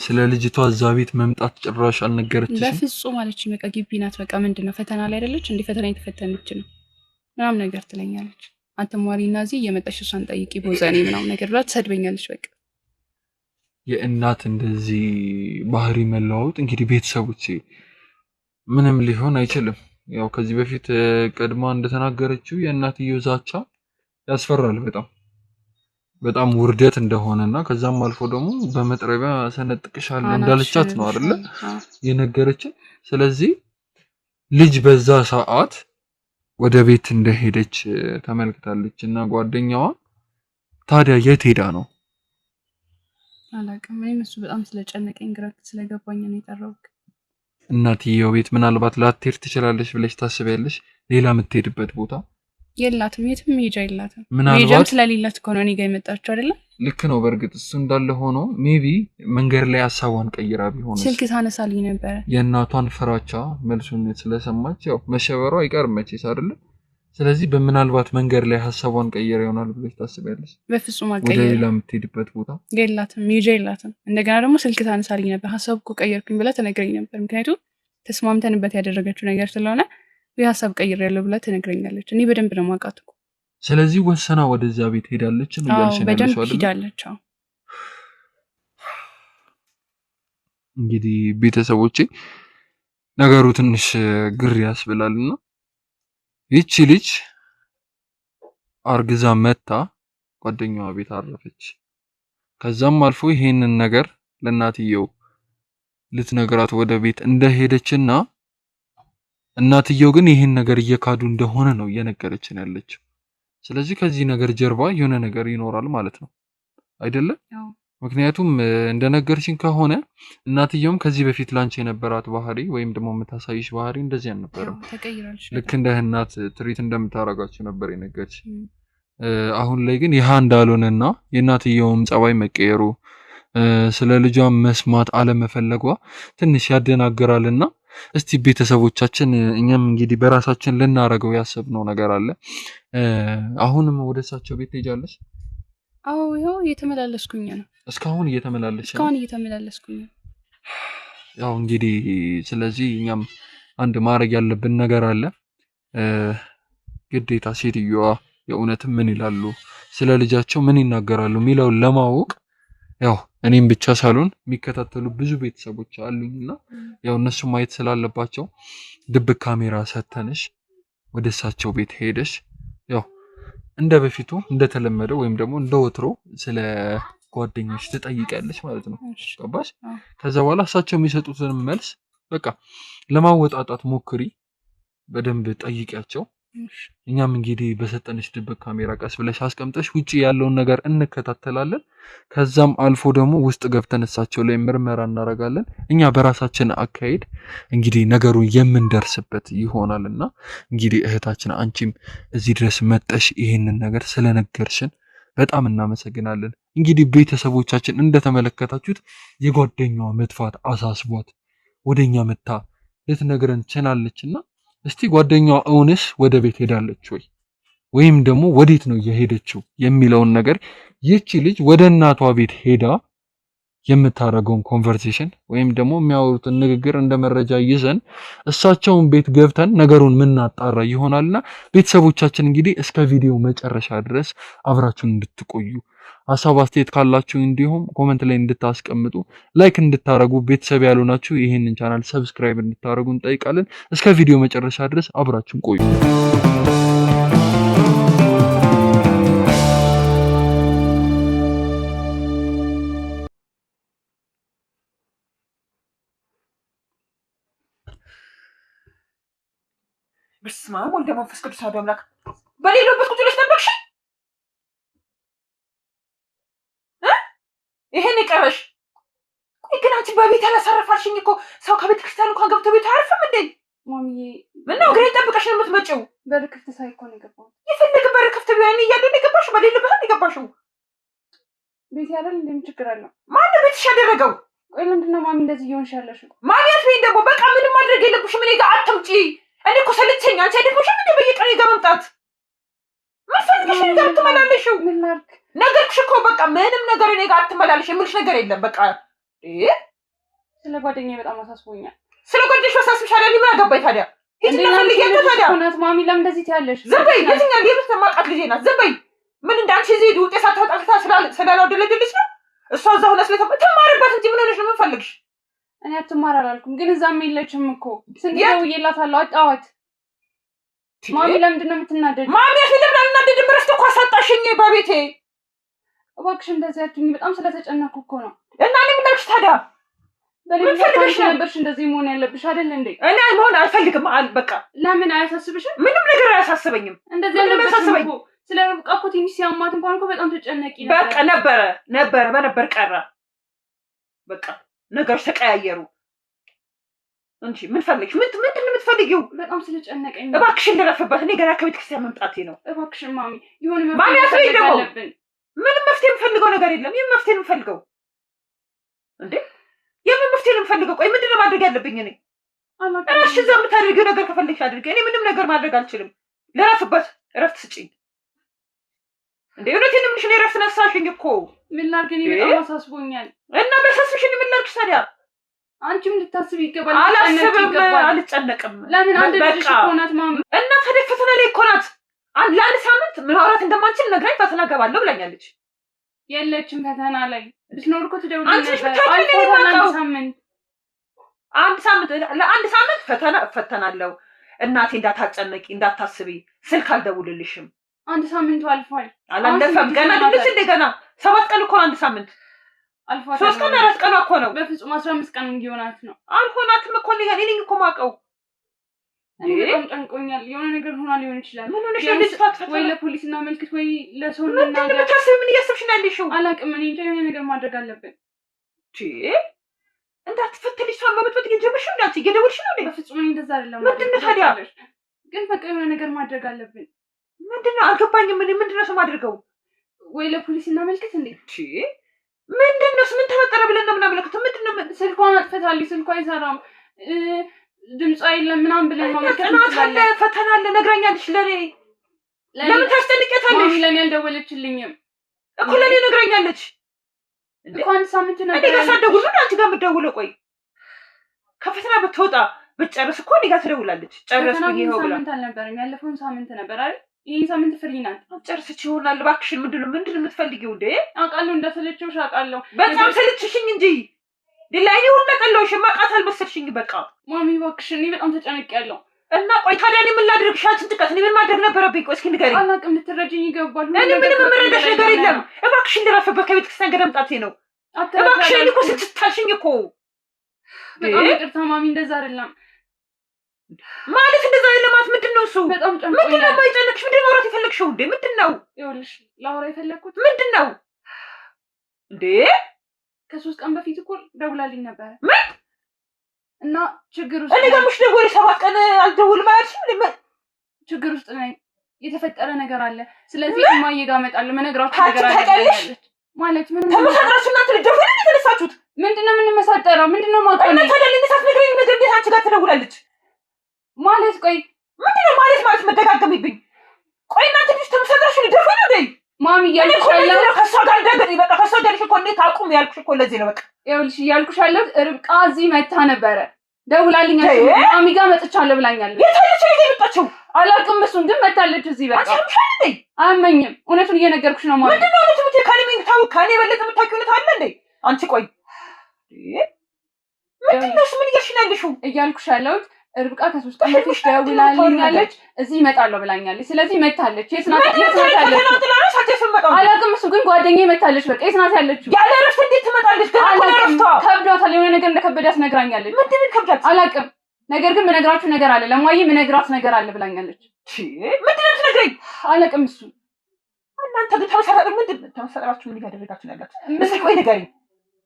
Speaker 2: ስለ ልጅቷ እዛ ቤት መምጣት ጭራሽ አልነገረችሽም?
Speaker 3: በፍጹም አለችኝ። በቃ ግቢ ናት በቃ ምንድነው ፈተና ላይ አይደለች እንዴ? ፈተና የተፈተነች ነው ምናምን ነገር ትለኛለች። አትማሪና እዚህ እየመጣሽ እሷን ጠይቂ ቦዛኔ ምናምን ነገር ብላ ትሰድበኛለች በቃ።
Speaker 2: የእናት እንደዚህ ባህሪ መለዋወጥ እንግዲህ ቤተሰቦች ምንም ሊሆን አይችልም። ያው ከዚህ በፊት ቀድማ እንደተናገረችው የእናትየው ዛቻ ያስፈራል በጣም ውርደት እንደሆነና ከዛም አልፎ ደግሞ በመጥረቢያ ሰነጥቅሻለሁ እንዳለቻት ነው አይደለ የነገረችን። ስለዚህ ልጅ በዛ ሰዓት ወደ ቤት እንደሄደች ተመልክታለች እና ጓደኛዋ ታዲያ የት ሄዳ ነው?
Speaker 3: አላውቅም። እኔም እሱ በጣም ስለጨነቀኝ ግራ ስለገባኝ ነው የጠራሁት።
Speaker 2: እናትየው ቤት ምናልባት ላትሄድ ትችላለች ብለሽ ታስቢያለሽ? ሌላ የምትሄድበት ቦታ
Speaker 3: የላትም፣ የትም መሄጃ የላትም። መሄጃም ስለሌላት እኮ ነው እኔ ጋር የመጣችው አይደለ?
Speaker 2: ልክ ነው። በእርግጥ እሱ እንዳለ ሆኖ ሜቢ መንገድ ላይ ሀሳቧን ቀይራ ቢሆን
Speaker 3: ስልክ ታነሳልኝ ነበረ።
Speaker 2: የእናቷን ፍራቻ መልሱን ስለሰማች ያው መሸበሯ አይቀርም መቼስ አይደለ? ስለዚህ በምናልባት መንገድ ላይ ሀሳቧን ቀይራ ይሆናል ብለሽ ታስቢያለሽ?
Speaker 3: በፍጹም አልቀየረም።
Speaker 2: ወደ ሌላ የምትሄድበት ቦታ
Speaker 3: የላትም፣ መሄጃ የላትም። እንደገና ደግሞ ስልክ ታነሳልኝ ነበር። ሀሳብ እኮ ቀየርኩኝ ብላ ተነግረኝ ነበር። ምክንያቱም ተስማምተንበት ያደረገችው ነገር ስለሆነ የሀሳብ ቀይሬያለሁ ብላ ትነግረኛለች። እኔ በደንብ ነው የማውቃት እኮ።
Speaker 2: ስለዚህ ወሰና ወደዛ ቤት ሄዳለች ነው ያልሽ?
Speaker 3: በደንብ ሄዳለች።
Speaker 2: እንግዲህ ቤተሰቦቼ ነገሩ ትንሽ ግር ያስብላልና ይቺ ልጅ አርግዛ መታ ጓደኛዋ ቤት አረፈች። ከዛም አልፎ ይሄንን ነገር ለእናትየው ልትነግራት ወደ ቤት እንደሄደችና እናትየው ግን ይሄን ነገር እየካዱ እንደሆነ ነው እየነገረችን ያለችው። ስለዚህ ከዚህ ነገር ጀርባ የሆነ ነገር ይኖራል ማለት ነው አይደለም? ምክንያቱም እንደነገርሽኝ ከሆነ እናትየውም ከዚህ በፊት ላንቺ የነበራት ባህሪ ወይም ደግሞ የምታሳይሽ ባህሪ እንደዚህ አልነበረም። ልክ እንደ እናት ትሪት እንደምታረጋችሁ ነበር የነገርሽ። አሁን ላይ ግን ይሃ እንዳልሆነና የእናትየውም ጸባይ መቀየሩ ስለ ልጇ መስማት አለመፈለጓ ትንሽ ያደናግራልና እስቲ ቤተሰቦቻችን እኛም እንግዲህ በራሳችን ልናረገው ያሰብነው ነገር አለ። አሁንም ወደ እሳቸው ቤት ትሄጃለሽ?
Speaker 3: አዎ ይኸው እየተመላለስኩኝ ነው።
Speaker 2: እስካሁን
Speaker 3: እየተመላለስኩኝ ነው።
Speaker 2: ያው እንግዲህ ስለዚህ እኛም አንድ ማድረግ ያለብን ነገር አለ። ግዴታ ሴትዮዋ የእውነትም ምን ይላሉ ስለ ልጃቸው ምን ይናገራሉ የሚለውን ለማወቅ ያው እኔም ብቻ ሳልሆን የሚከታተሉ ብዙ ቤተሰቦች አሉኝና ያው እነሱ ማየት ስላለባቸው ድብቅ ካሜራ ሰተንሽ ወደ እሳቸው ቤት ሄደሽ ያው እንደ በፊቱ እንደተለመደው ወይም ደግሞ እንደ ወትሮ ስለ ጓደኞች ትጠይቂያለሽ ማለት ነው። ገባሽ? ከዛ በኋላ እሳቸው የሚሰጡትን መልስ በቃ ለማወጣጣት ሞክሪ፣ በደንብ ጠይቂያቸው። እኛም እንግዲህ በሰጠንሽ ድብቅ ካሜራ ቀስ ብለሽ አስቀምጠሽ ውጪ ያለውን ነገር እንከታተላለን። ከዛም አልፎ ደግሞ ውስጥ ገብተን እሳቸው ላይ ምርመራ እናደርጋለን። እኛ በራሳችን አካሄድ እንግዲህ ነገሩን የምንደርስበት ይሆናልና እንግዲህ እህታችን አንቺም እዚህ ድረስ መጠሽ ይሄንን ነገር ስለነገርሽን በጣም እናመሰግናለን። እንግዲህ ቤተሰቦቻችን እንደተመለከታችሁት የጓደኛዋ መጥፋት አሳስቧት ወደኛ መታ ልትነግረን ችላለችና እስቲ ጓደኛዋ እውነስ ወደ ቤት ሄዳለች ወይም ደግሞ ወዴት ነው የሄደችው የሚለውን ነገር ይቺ ልጅ ወደ እናቷ ቤት ሄዳ የምታረገውን ኮንቨርሴሽን ወይም ደግሞ የሚያወሩትን ንግግር እንደ መረጃ ይዘን እሳቸውን ቤት ገብተን ነገሩን ምናጣራ ይሆናልና ቤተሰቦቻችን እንግዲህ እስከ ቪዲዮ መጨረሻ ድረስ አብራችሁን እንድትቆዩ ሀሳብ አስተያየት ካላችሁ እንዲሁም ኮሜንት ላይ እንድታስቀምጡ ላይክ እንድታረጉ ቤተሰብ ያልሆናችሁ ይሄንን ቻናል ሰብስክራይብ እንድታረጉ እንጠይቃለን። እስከ ቪዲዮ መጨረሻ ድረስ አብራችሁን ቆዩ።
Speaker 1: በስመ አብ ወወልድ ወመንፈስ ቅዱስ አሐዱ አምላክ። በሌለበት ቁጭ ብለሽ ጠበቅሽ? ይሄን ይቀርሽ። ቆይ ግን አንቺ በቤት ያላሳረፋልሽኝ እኮ ሰው ከቤተ ክርስቲያን እንኳን ገብቶ ቤት አያርፍም እንዴ?
Speaker 3: ማሚዬ
Speaker 1: ምነው ግሬ ጠብቀሽ ነው የምትመጪው?
Speaker 3: በር ክፍት ሳይሆን የገባው።
Speaker 1: የፈለገ በር ክፍት ቢሆን እያለ ነው የገባሽው? በሌለበት ነው የገባሽው?
Speaker 3: ቤት ያለን እንደም ችግር አለው።
Speaker 1: ማነው ቤትሽ ያደረገው?
Speaker 3: ቆይ ምንድነው ማሚ እንደዚህ እየሆንሽ ያለሽው?
Speaker 1: ማሚያት ወይ ደግሞ በቃ ምንም ማድረግ የለብሽም። እኔ ጋር አትምጪ። እኔ እኮ ሰለቸኝ። አንቺ አይደክምሽም እንዴ በየቀኑ ጋር መምጣት? ምን ፈልገሽ ነው ጋር ትመላለሽው?
Speaker 3: ምን ላድርግ?
Speaker 1: ነገርኩሽ እኮ በቃ ምንም ነገር እኔ ጋር አትመላለሽ የምልሽ ነገር የለም። በቃ
Speaker 3: ስለ ጓደኛዬ በጣም አሳስቦኛል።
Speaker 1: ስለ ጓደኛሽ አሳስብሻል። እኔ ምን አገባኝ ታዲያ? ሂጂና ፈልጊያት ታዲያ።
Speaker 3: እናት ማሚ ለምን እንደዚህ ትያለሽ?
Speaker 1: ዝም በይ። የትኛው የቤት ማቃት ልጄ ናት? ዝም በይ። ምን እንዳንቺ እዚህ ውጤት ሳታወጣ ስላልወደለድልሽ ነው? እሷ እዛ ሆነ ትማርበት እንጂ ምን ሆነሽ ነው? ምን ፈልግሽ?
Speaker 3: እኔ አትማር አላልኩም፣ ግን እዛም የለችም እኮ ስንት ደውዬላታለሁ አጣኋት። ማሚ ለምንድን ነው የምትናደድ? ማሚ
Speaker 1: ለምን አልናደድም? እረፍት እኮ አሳጣሽኝ በቤቴ።
Speaker 3: እባክሽ እንደዚህ አትሁኝ፣ በጣም ስለተጨነኩ እኮ ነው።
Speaker 1: እና እኔ ምን አልኩሽ ታዲያ?
Speaker 3: በሌላ ፈልገሽ ነበርሽ እንደዚህ መሆን ያለብሽ አይደል እንዴ?
Speaker 1: እኔ መሆን አልፈልግም በቃ።
Speaker 3: ለምን አያሳስብሽም?
Speaker 1: ምንም ነገር አያሳስበኝም።
Speaker 3: እንደዚህ ያለበሽም ስለ ርብቃ እኮ ትንሽ ሲያማት እንኳን እኮ በጣም ተጨነቂ ነበር።
Speaker 1: በቃ ነበር ቀረ። በቃ ነገሮች ተቀያየሩ እንጂ ምን ፈልግሽ? ምንድን ነው የምትፈልጊው?
Speaker 3: በጣም ስለጨነቀኝ
Speaker 1: እባክሽን ልረፍበት። እኔ ገና ከቤተ ክርስቲያን መምጣቴ ነው።
Speaker 3: እባክሽን ማሚ ይሁን መፍትሄ አለብን።
Speaker 1: ምንም መፍትሄ የምፈልገው ነገር የለም። ይሄን መፍትሄ ነው የምፈልገው እንዴ? የምን መፍትሄ ነው የምፈልገው? ቆይ ምንድን ነው ማድረግ ያለብኝ እኔ? እራስሽ እዛ የምታደርጊው ነገር ከፈለግሽ አድርጊ። እኔ ምንም ነገር ማድረግ አልችልም። ልረፍበት። እረፍት ስጪኝ እንዴ! እውነቴን ነው የምልሽ። እኔ እረፍት ነሳሽኝ እኮ።
Speaker 3: ምን ላድርግ? እኔ በጣም አሳስቦኛል።
Speaker 1: እና በሳስብሽኝ ምን ላድርግሽ ታዲያ?
Speaker 3: አንቺም ልታስቢ ይገባል።
Speaker 1: አልጨነቅም።
Speaker 3: ለምን አንድ ልጅ እኮ ናት ማሚ።
Speaker 1: እና ታዲያ ፈተና ላይ እኮ ናት። ለአንድ ሳምንት ማውራት እንደማንችል ነግራኝ ፈተና ገባለሁ ብላኛለች።
Speaker 3: የለችም ፈተና ላይ። ብትኖር እኮ ትደውልልኝ
Speaker 1: ነበር። ለአንድ ሳምንት ፈተና እፈተናለሁ። እናቴ እንዳታጨነቂ እንዳታስቢ፣ ስልክ አልደውልልሽም።
Speaker 3: አንድ ሳምንቱ አልፏል።
Speaker 1: አላለፈም ገና ልጅ እንደገና 7 ቀን እኮ አንድ ሳምንት
Speaker 3: አልፏል።
Speaker 1: 3 ቀን 4 ቀን እኮ ነው።
Speaker 3: በፍጹም 15 ቀን እንዲሆናት ነው።
Speaker 1: አልሆናትም እኮ እኔ ነኝ እኮ የማውቀው።
Speaker 3: እኔ በጣም ጨንቆኛል። የሆነ ነገር ሆና ሊሆን ይችላል።
Speaker 1: ምን ሆነሽ ነው? ልጅቷት
Speaker 3: ወይ ለፖሊስ እናመልክት ወይ ለሰው
Speaker 1: እናገር። ምን እያሰብሽ ነው ያለሽው?
Speaker 3: አላውቅም። እኔ እንጃ የሆነ ነገር ማድረግ አለብን።
Speaker 1: እንዳትፈተሽ እሷን በመጥበጥ እየጀመርሽ ነው። አንቺ እየደወልሽ ነው።
Speaker 3: በፍጹም እኔ እንደዛ አይደለም።
Speaker 1: ምንድን ነው ታዲያ?
Speaker 3: ግን በቃ የሆነ ነገር ማድረግ አለብን።
Speaker 1: ምንድን ነው አልገባኝም። ምንድን ነው የማደርገው?
Speaker 3: ወይ ለፖሊስ እናመልክት እንዴ?
Speaker 1: ምንድን ነው? ምን ተፈጠረ ብለን ነው የምናመለክተው? ምንድን ነው?
Speaker 3: ስልኳን አጥፍታለች። ስልኳ አይሰራም። ድምጿ የለም ምናምን ብለን ማመልከት
Speaker 1: እንችላለን። ፈተና አለ ነግራኛለች። ለምን ታስጨንቂያታለሽ?
Speaker 3: ማሚ ለኔ አልደወለችልኝም
Speaker 1: እኮ ለኔ ነግራኛለች
Speaker 3: እኮ። አንድ ሳምንት ነበር።
Speaker 1: እኔ ጋር ሳትደውል ነው አንቺ ጋር የምትደውለው? ቆይ ከፈተና ብትወጣ ብትጨርስ እኮ እኔ ጋር ትደውላለች። ጨረስኩኝ ይኸው ብላ።
Speaker 3: ሳምንት አልነበረም ያለፈውን ሳምንት ነበር አይደል? ይሄን ሳምንት ፍሪ ናት።
Speaker 1: ጨርሰች ይሆናል። እባክሽን ምንድን ነው የምትፈልጊው እንዴ?
Speaker 3: አውቃለሁ እንዳሰለችውሽ አውቃለሁ።
Speaker 1: በጣም ሰለችሽኝ እንጂ ሌላዬ ሁሉ ቀለውሽ ማቃት አልመሰልሽኝ። በቃ
Speaker 3: ማሚ እባክሽን እኔ በጣም ተጨንቄያለሁ።
Speaker 1: እና ቆይ ታዲያ እኔ ምን ላድርግሽ? አንቺን ጭንቀት እኔ ምን ማድረግ ነበረብኝ? ቆይ እስኪ ንገሪኝ።
Speaker 3: አላውቅም። ልትረጂኝ ይገባል።
Speaker 1: እኔ ምንም የምረዳሽ ነገር የለም። እባክሽን ልረፍበት። ከቤተ ክርስቲያን ገና መምጣቴ ነው። እባክሽን እኮ ስትታሽኝ እኮ።
Speaker 3: በጣም ይቅርታ ማሚ፣ እንደዛ አይደለም
Speaker 1: ማለት እንደዛ አይደለም። ምንድን ነው እሱ?
Speaker 3: በጣም ጨንቆኛል።
Speaker 1: ምንድን ነው የማይጨነቅሽ? ምንድን ነው ማውራት የፈለግሽው እንዴ? ምንድን ነው?
Speaker 3: ይኸውልሽ ላውራ የፈለግኩት
Speaker 1: ምንድን ነው እንዴ?
Speaker 3: ከ3 ቀን በፊት እኮ ደውላልኝ ነበር።
Speaker 1: ምን?
Speaker 3: እና ችግር ውስጥ
Speaker 1: እኔ ጋር ምሽ ደውል 7 ቀን አልደውልም አያልሽም?
Speaker 3: ችግር ውስጥ ነኝ። የተፈጠረ ነገር አለ። ስለዚህ እማዬ ጋር እመጣለሁ። መነግራችሁ ነገር አለ ማለት ምን
Speaker 1: ተመሳጥራችሁ እናንተ ልትደውሉ ነው የተነሳችሁት?
Speaker 3: ምንድነው የምንመሳጠረው? ምንድነው ማቆም?
Speaker 1: እና ታዲያ ልንሳት ነገረኝ። ነገር እንዴት አንቺ ጋር ትደውላለች
Speaker 3: ማለት? ቆይ
Speaker 1: ምንድነው ማለት መደጋገምብኝ? ቆይ እናንተ ልጅ ተመሳጥራችሁ ልትደውሉ ነው እንዴ?
Speaker 3: ማሚ እያልኩሽ ያለው
Speaker 1: ከሷ ጋር እንደገና በቃ ከሷ ጋር እኮ እንዴት አቁም ያልኩሽ እኮ ለዚህ ነው። በቃ
Speaker 3: ይኸውልሽ እያልኩሽ ያለው ርብቃ እዚህ መታ ነበረ። ደውላልኝ ማሚ ጋር መጥቻለሁ ብላኛለች።
Speaker 1: የታለች ልጅ የመጣችው?
Speaker 3: አላውቅም። እሱን ግን መታለች እዚህ። በቃ አያመኝም። እውነቱን እየነገርኩሽ ነው። ማለት
Speaker 1: ምንድነው እውነቱ? ብታይ ከኔ የበለጠ የምታውቂው እውነት አለ እንዴ? አንቺ ቆይ ምንድነው ምን እያልሽ ነው ያለሽው?
Speaker 3: እያልኩሽ ያለሁት ርብቃ ከ3 ቀን በፊት ደውላልኛለች እዚህ እመጣለሁ ብላኛለች። ስለዚህ መታለች። የት ናት ያለችው? አላውቅም። እሱ ግን ጓደኛዬ መታለች። በቃ የት ናት ያለችው?
Speaker 1: ያለ እረፍት እንዴት ትመጣለች?
Speaker 3: ከብዷታል። የሆነ ነገር እንደከበዳት ነግራኛለች።
Speaker 1: ምንድነው ከብዳት?
Speaker 3: አላውቅም። ነገር ግን ምነግራችሁ ነገር አለ። ለማዬ ምነግራት ነገር አለ ብላኛለች።
Speaker 1: ምንድነው የምትነግረኝ?
Speaker 3: አላውቅም። እሱ
Speaker 1: እናንተ ግን ተመሰራችሁ ምን ያደረጋችሁ ነገር? እስኪ ቆይ ንገሪኝ።